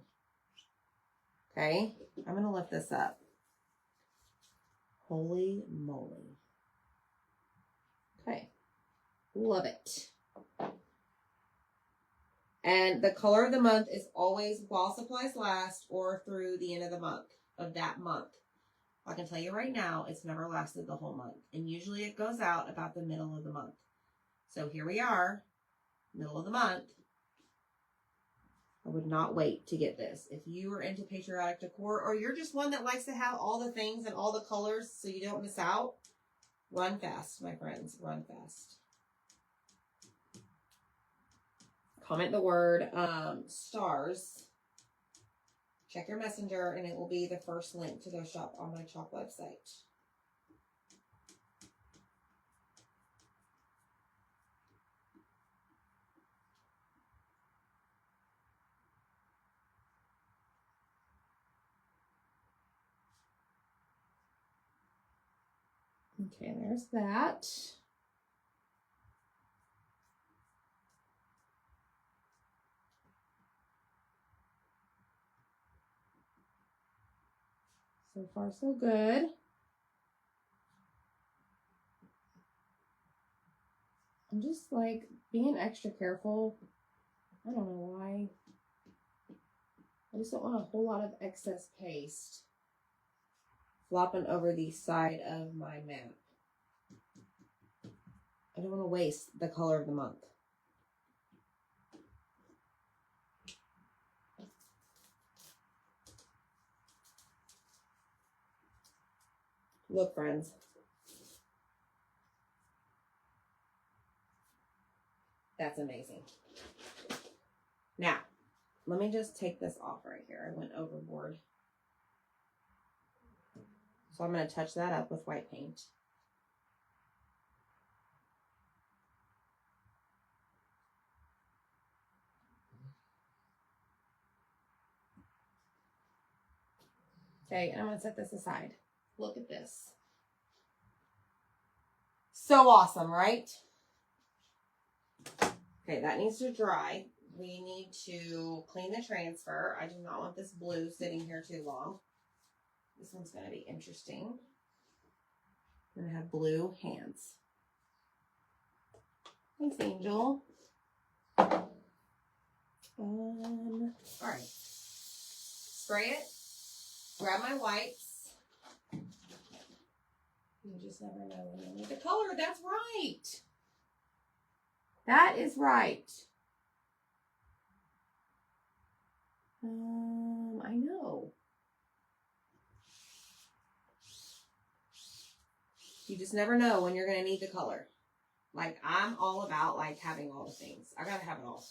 Okay, I'm going to lift this up. Holy moly. Okay, love it. And the color of the month is always while supplies last or through the end of the month, of that month. I can tell you right now, it's never lasted the whole month. And usually it goes out about the middle of the month. So here we are, middle of the month. I would not wait to get this. If you are into patriotic decor or you're just one that likes to have all the things and all the colors so you don't miss out, run fast, my friends, run fast. Comment the word stars. Check your messenger and it will be the first link to their shop on my chalk website. Okay, there's that. So far, so good. I'm just like being extra careful I don't know why. I just don't want a whole lot of excess paste flopping over the side of my map. I don't want to waste the color of the month. Look, friends. That's amazing. Now, let me just take this off right here. I went overboard. So I'm going to touch that up with white paint. Okay, and I'm going to set this aside. Look at this. So awesome, right? Okay, that needs to dry. We need to clean the transfer. I do not want this blue sitting here too long. This one's going to be interesting. I'm going to have blue hands. Thanks, Angel. All right. Spray it. Grab my wipes. You just never know when you need the color. That's right. That is right. I know. You just never know when you're going to need the color. Like, I'm all about, like, having all the things. I got to have it all.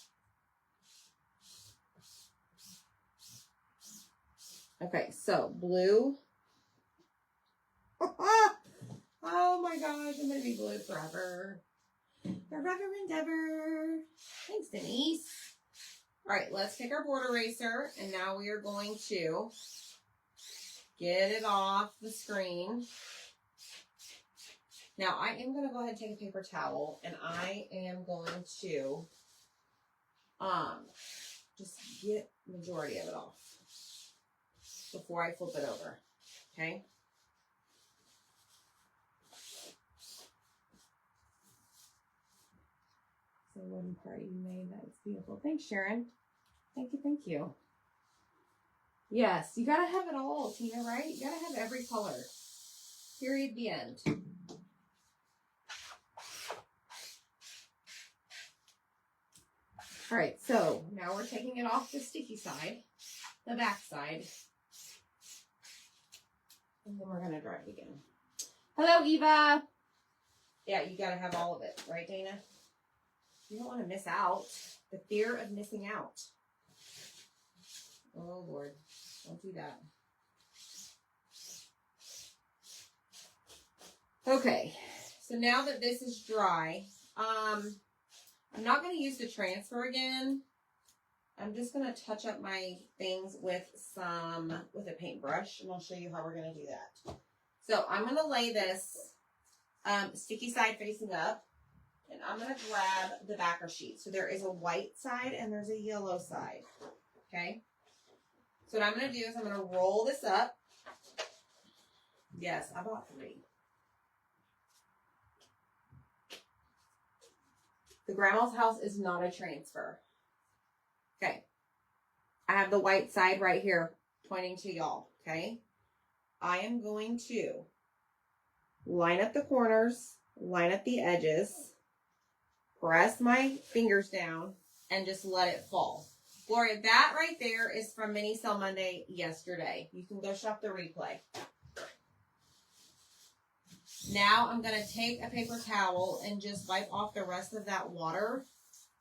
Okay, so blue. Oh my gosh, I'm going to be blue forever. Forever and ever. Thanks, Denise. All right, let's take our border eraser, and now we are going to get it off the screen. Now, I am going to go ahead and take a paper towel, and I am going to just get the majority of it off before I flip it over, okay? The wooden part you made, that's beautiful. Thanks, Sharon. Thank you, thank you. Yes, you gotta have it all, Tina, right? You gotta have every color. Period, the end. All right, so now we're taking it off the sticky side, the back side. And then we're gonna dry it again. Hello, Eva. Yeah, you gotta have all of it, right, Dana? You don't want to miss out. The fear of missing out. Oh, Lord. Don't do that. Okay. So now that this is dry, I'm not going to use the transfer again. I'm just going to touch up my things with a paintbrush, and I'll show you how we're going to do that. So I'm going to lay this sticky side facing up. And I'm going to grab the backer sheet. So there is a white side and there's a yellow side. Okay. So what I'm going to do is I'm going to roll this up. Yes, I bought 3. The grandma's house is not a transfer. Okay. I have the white side right here pointing to y'all. Okay. I am going to line up the corners, line up the edges. Press my fingers down and just let it fall. Gloria, that right there is from Mini Sale Monday yesterday. You can go shop the replay. Now I'm going to take a paper towel and just wipe off the rest of that water.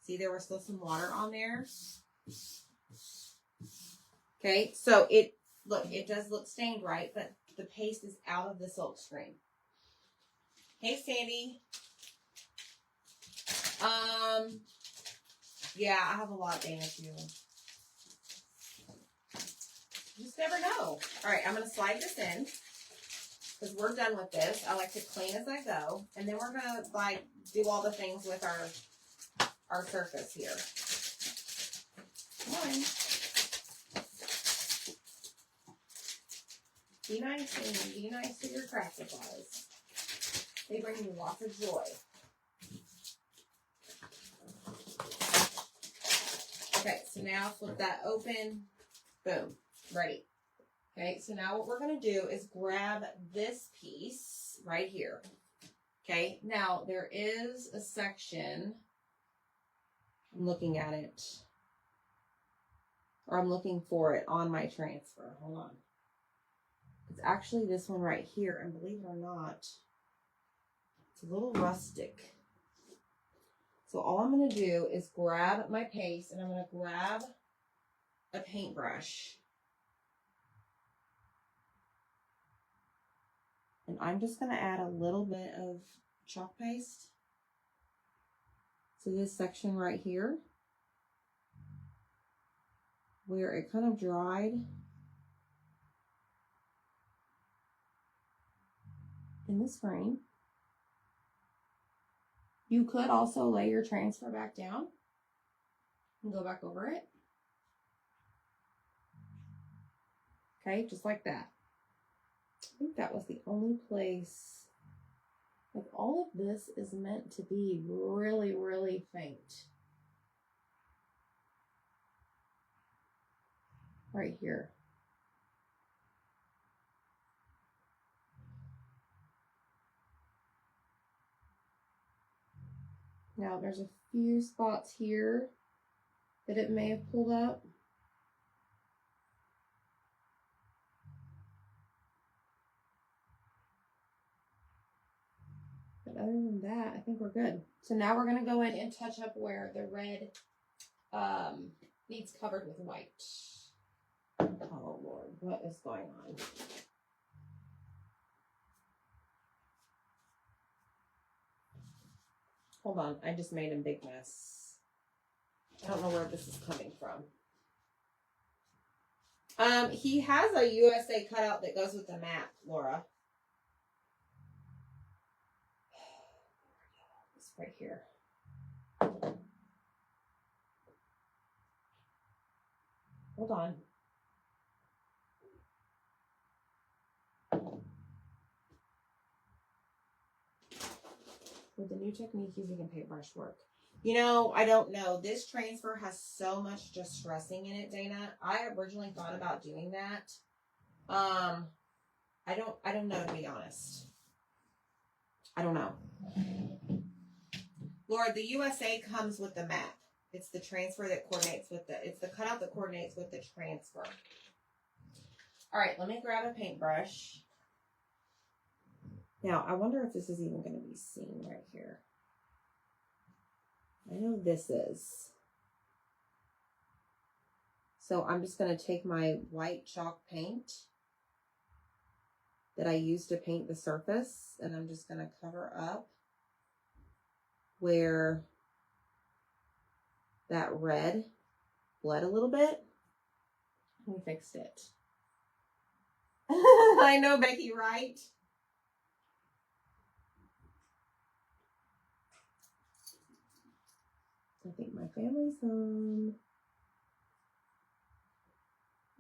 See, there was still some water on there. Okay, so it does look stained, right? But the paste is out of the silk screen. Hey, Sandy. Yeah, I have a lot, Dana, too. You just never know. All right, I'm going to slide this in because we're done with this. I like to clean as I go. And then we're going to, like, do all the things with our surface here. Come on. Be nice, and be nice to your craft supplies. They bring you lots of joy. Okay, so now flip that open. Boom. Ready. Okay, so now what we're going to do is grab this piece right here. Okay, now there is a section. I'm looking at it. Or I'm looking for it on my transfer. Hold on. It's actually this one right here. And believe it or not, it's a little rustic. So all I'm going to do is grab my paste and I'm going to grab a paintbrush. And I'm just going to add a little bit of chalk paste to this section right here where it kind of dried. In this frame. You could also lay your transfer back down and go back over it. Okay, just like that. I think that was the only place. Like all of this is meant to be really, really faint. Right here. Now there's a few spots here that it may have pulled up. But other than that, I think we're good. So now we're going to go in and touch up where the red needs covered with white. Oh Lord, what is going on? Hold on, I just made a big mess. I don't know where this is coming from. He has a USA cutout that goes with the map, Laura. It's right here. Hold on. With the new technique, using a paintbrush work. You know, I don't know. This transfer has so much distressing in it, Dana. I originally thought about doing that. I don't know, to be honest. I don't know. Laura, the USA comes with the map. It's the transfer that coordinates with it's the cutout that coordinates with the transfer. All right, let me grab a paintbrush. Now, I wonder if this is even going to be seen right here. I know this is. So I'm just going to take my white chalk paint that I used to paint the surface, and I'm just going to cover up where that red bled a little bit. We fixed it. I know, Becky, right? I think my family's home.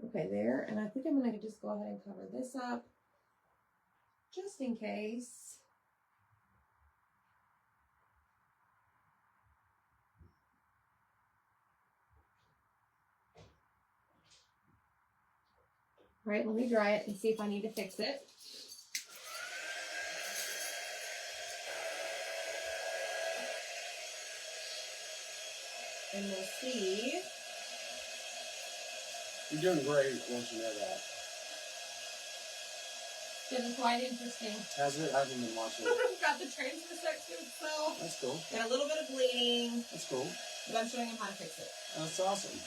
Okay, there. And I think I'm going to just go ahead and cover this up just in case. All right, let me dry it and see if I need to fix it. And we'll see. You're doing great once you know that. This is quite interesting. Has it? I haven't been watching it. I've got the transfer section itself. That's cool. Got a little bit of bleeding. That's cool. But I'm showing him how to fix it. That's awesome.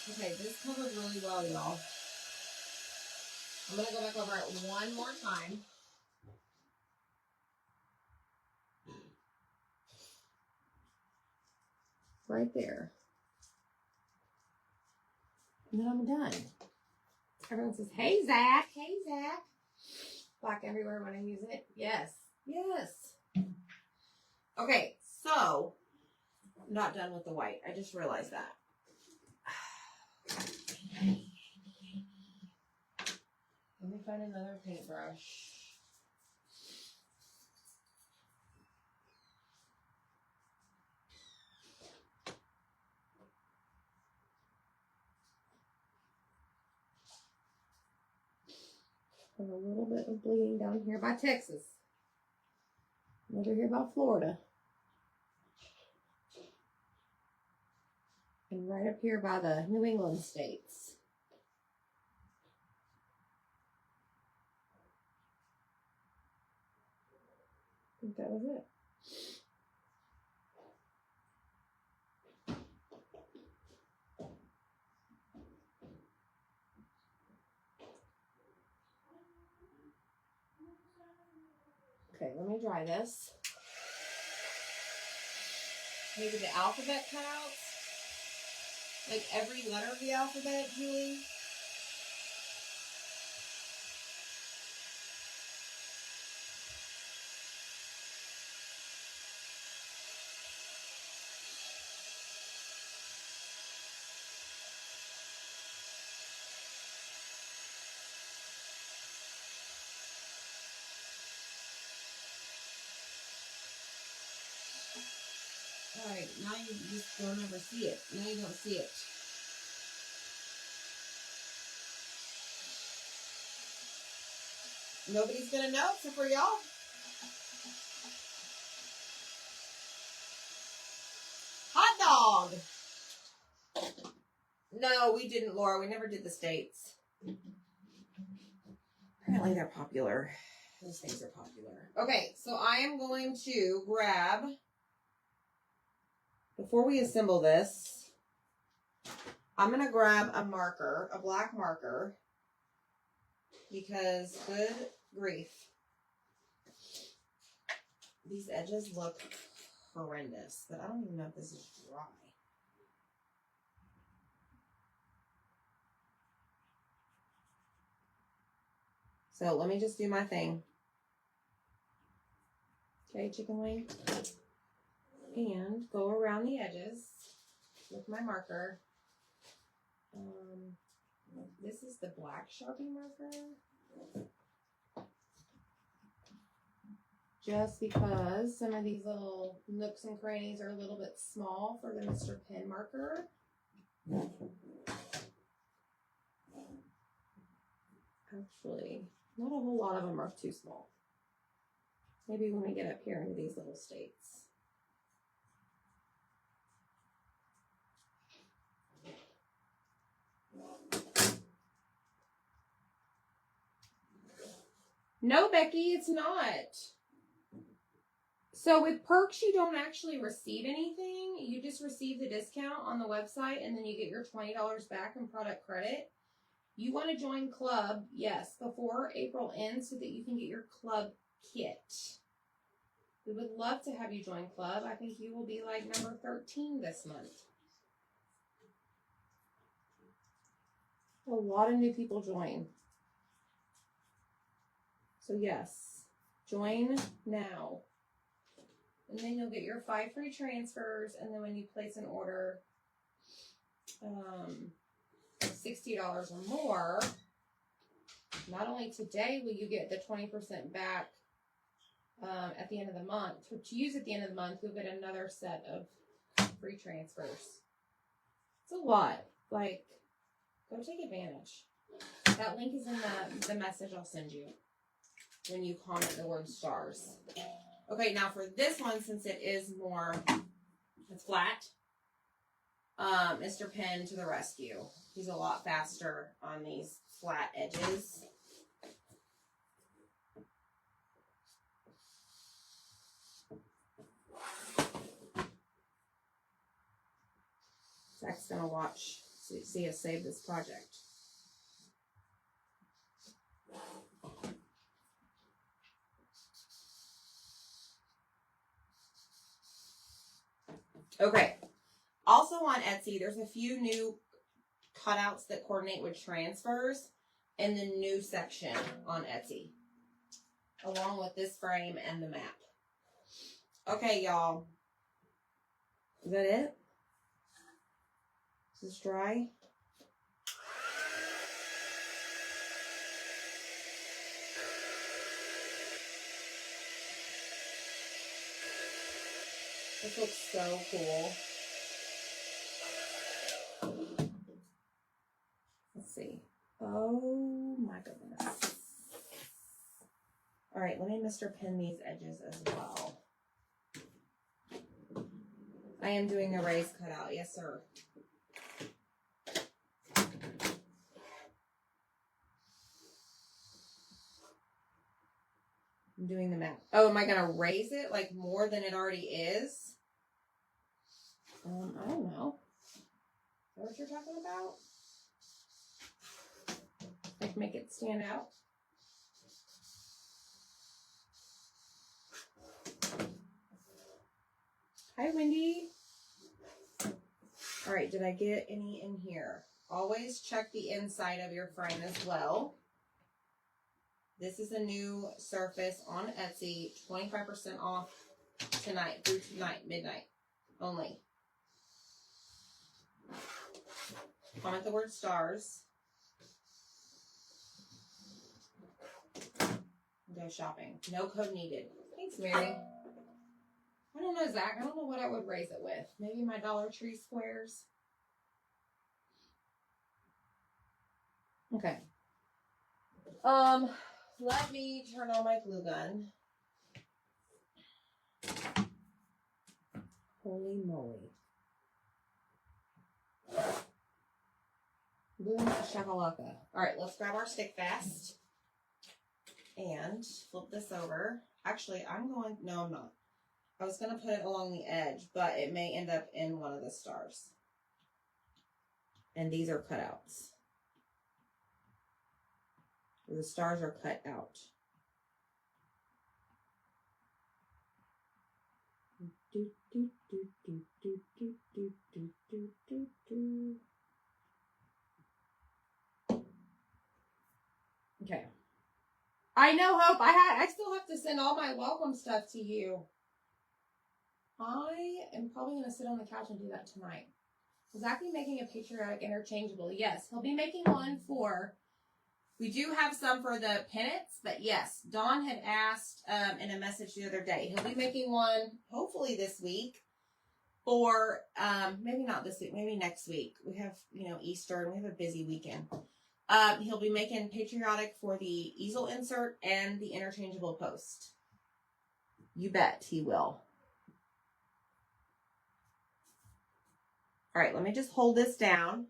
Okay, this covered really well, y'all. I'm going to go back over it one more time. Right there. And then I'm done. Everyone says, hey, Zach. Hey, Zach. Black everywhere when I'm using it. Yes. Yes. Okay, so I'm not done with the white. I just realized that. Let me find another paintbrush. And a little bit of bleeding down here by Texas. And over here by Florida. And right up here by the New England states. I think that was it. Okay, let me dry this. Maybe the alphabet cutouts. Like every letter of the alphabet, Julie. Alright, now you just don't ever see it. Now you don't see it. Nobody's gonna know except for y'all. Hot dog! No, we didn't, Laura. We never did the states. Apparently they're popular. Those things are popular. Okay, so I am going to grab, before we assemble this, I'm going to grab a marker, a black marker, because good grief. These edges look horrendous, but I don't even know if this is dry. So let me just do my thing. Okay, chicken wing. And go around the edges with my marker. This is the black Sharpie marker. Just because some of these little nooks and crannies are a little bit small for the Mr. Pen marker. Actually, not a whole lot of them are too small. Maybe when we get up here into these little states. No, Becky, it's not. So with perks, you don't actually receive anything. You just receive the discount on the website, and then you get your $20 back in product credit. You want to join club, yes, before April ends so that you can get your club kit. We would love to have you join club. I think you will be like number 13 this month. A lot of new people join. So yes, join now. And then you'll get your 5 free transfers. And then when you place an order, $60 or more, not only today will you get the 20% back at the end of the month. To use at the end of the month, you'll get another set of free transfers. It's a lot. Like, go take advantage. That link is in the message I'll send you when you comment the word stars. Okay, now for this one, since it is more, it's flat, Mr. Pen to the rescue. He's a lot faster on these flat edges. Zach's gonna watch, see us save this project. Okay. Also on Etsy, there's a few new cutouts that coordinate with transfers in the new section on Etsy, along with this frame and the map. Okay, y'all. Is that it? Is this dry? This looks so cool. Let's see. Oh my goodness. All right, let me Mr. Pin these edges as well. I am doing a raised cutout. Yes, sir. I'm doing the math. Oh, am I going to raise it like more than it already is? I don't know. Is that what you're talking about? Like make it stand out? Hi, Wendy. All right, did I get any in here? Always check the inside of your frame as well. This is a new surface on Etsy, 25% off tonight, through tonight, midnight only. Comment the word stars. Go shopping. No code needed. Thanks, Mary. I don't know, Zach. I don't know what I would raise it with. Maybe my Dollar Tree squares. Okay. Let me turn on my glue gun. Holy moly. Boom shakalaka. All right, let's grab our stick fast and flip this over. Actually, no, I'm not. I was going to put it along the edge, but it may end up in one of the stars. And these are cutouts. The stars are cut out. Okay. I know, Hope. I still have to send all my welcome stuff to you. I am probably going to sit on the couch and do that tonight. Is Zach making a patriotic interchangeable? Yes, he'll be making one for... We do have some for the pennants, but yes, Dawn had asked in a message the other day. He'll be making one, hopefully this week, for maybe not this week, maybe next week. We have, Easter, and we have a busy weekend. He'll be making patriotic for the easel insert and the interchangeable post. You bet he will. All right, let me just hold this down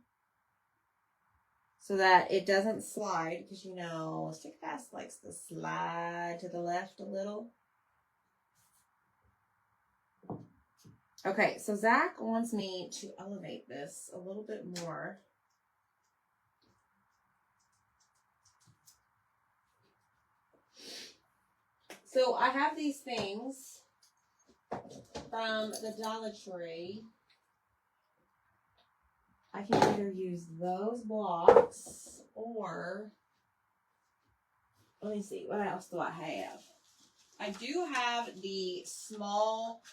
so that it doesn't slide, because Stick Fast likes to slide to the left a little. Okay, so Zach wants me to elevate this a little bit more. So I have these things from the Dollar Tree. I can either use those blocks or, let me see, what else do I have? I do have the small,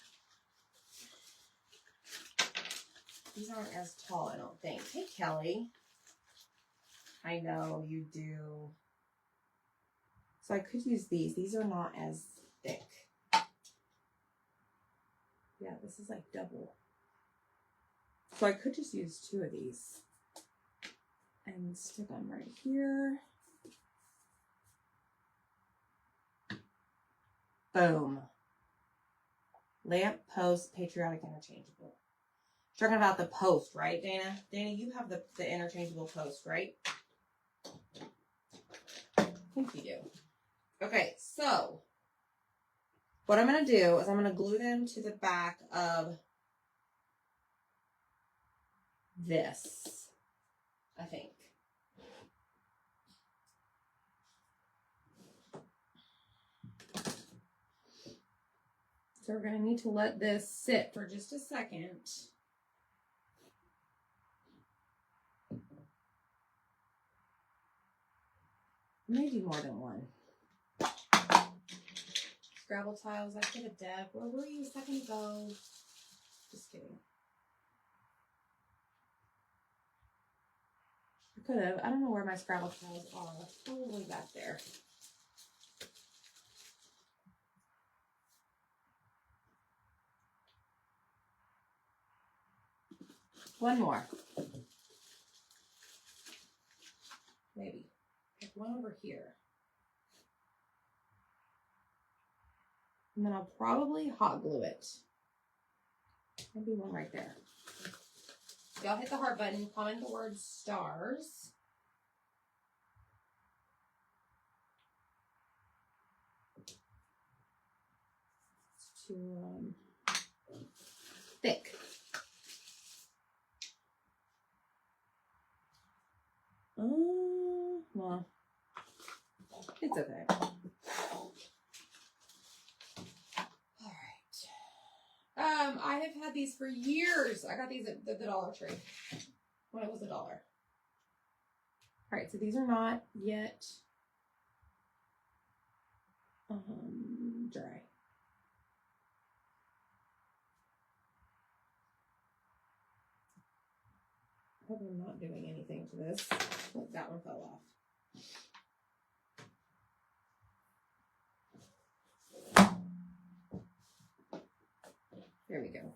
these aren't as tall, I don't think. Hey, Kelly. I know you do. So I could use these. These are not as thick. Yeah, this is like double. So I could just use 2 of these and stick them right here. Boom. Lamp, post, patriotic, interchangeable. Talking about the post, right, Dana? Dana, you have the interchangeable post, right? I think you do. Okay, so what I'm going to do is I'm going to glue them to the back of this, I think. So we're going to need to let this sit for just a second. Maybe more than one. Scrabble tiles, I could have Deb. Where were you a second ago? Just kidding. I could have. I don't know where my Scrabble tiles are. Probably back there. One more. Maybe. Like one over here. And then I'll probably hot glue it. Maybe one right there. Y'all hit the heart button, comment the word stars. It's too thick. Well, it's okay. I have had these for years. I got these at the Dollar Tree when it was $1. All right, so these are not yet dry. I hope I'm not doing anything to this. Look, that one fell off. There we go.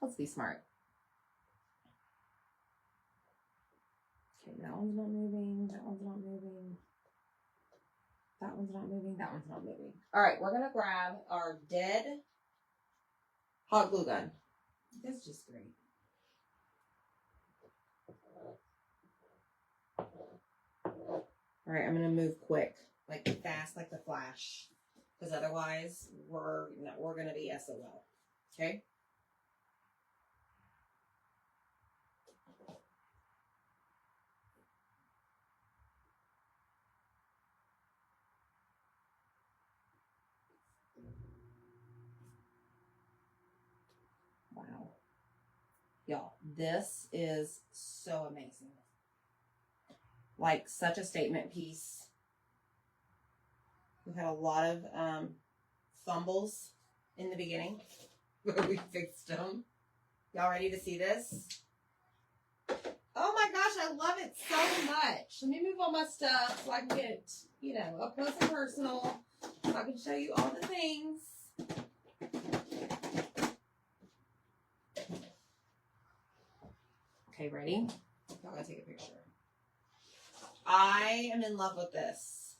Let's be smart. Okay, that one's not moving. That one's not moving. That one's not moving. That one's not moving. All right, we're going to grab our dead hot glue gun. That's just great. All right, I'm going to move quick, like fast, like the Flash, because otherwise we're going to be SOL. Okay? Wow. Y'all, this is so amazing. Like, such a statement piece. We've had a lot of fumbles in the beginning where we fixed them. Y'all ready to see this? Oh my gosh, I love it so much. Let me move all my stuff so I can get, up close and personal. So I can show you all the things. Okay, ready? Y'all gotta take a picture. I am in love with this.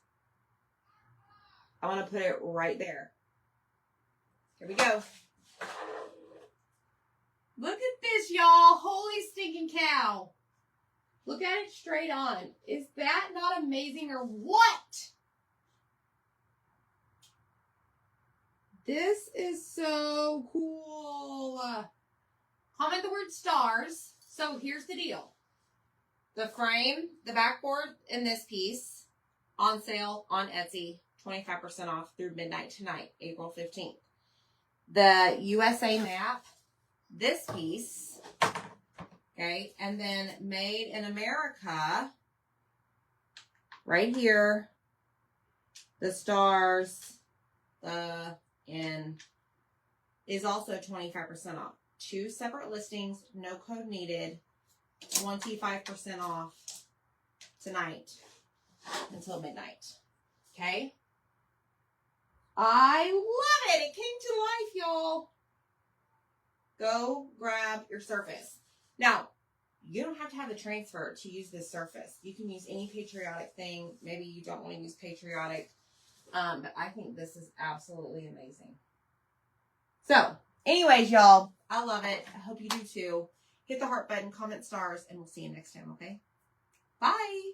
I want to put it right there. Here we go. Look at this, y'all. Holy stinking cow. Look at it straight on. Is that not amazing or what? This is so cool. Comment the word stars. So here's the deal. The frame, the backboard, and this piece on sale on Etsy, 25% off through midnight tonight, April 15th. The USA map, this piece, okay, and then Made in America, right here, the stars, and is also 25% off. 2 separate listings, no code needed. 25% off tonight until midnight. Okay? I love it. It came to life, y'all. Go grab your surface. Now, you don't have to have the transfer to use this surface. You can use any Patriotic thing. Maybe you don't want to use Patriotic. But I think this is absolutely amazing. So, anyways, y'all, I love it. I hope you do too. Hit the heart button, comment stars, and we'll see you next time, okay? Bye!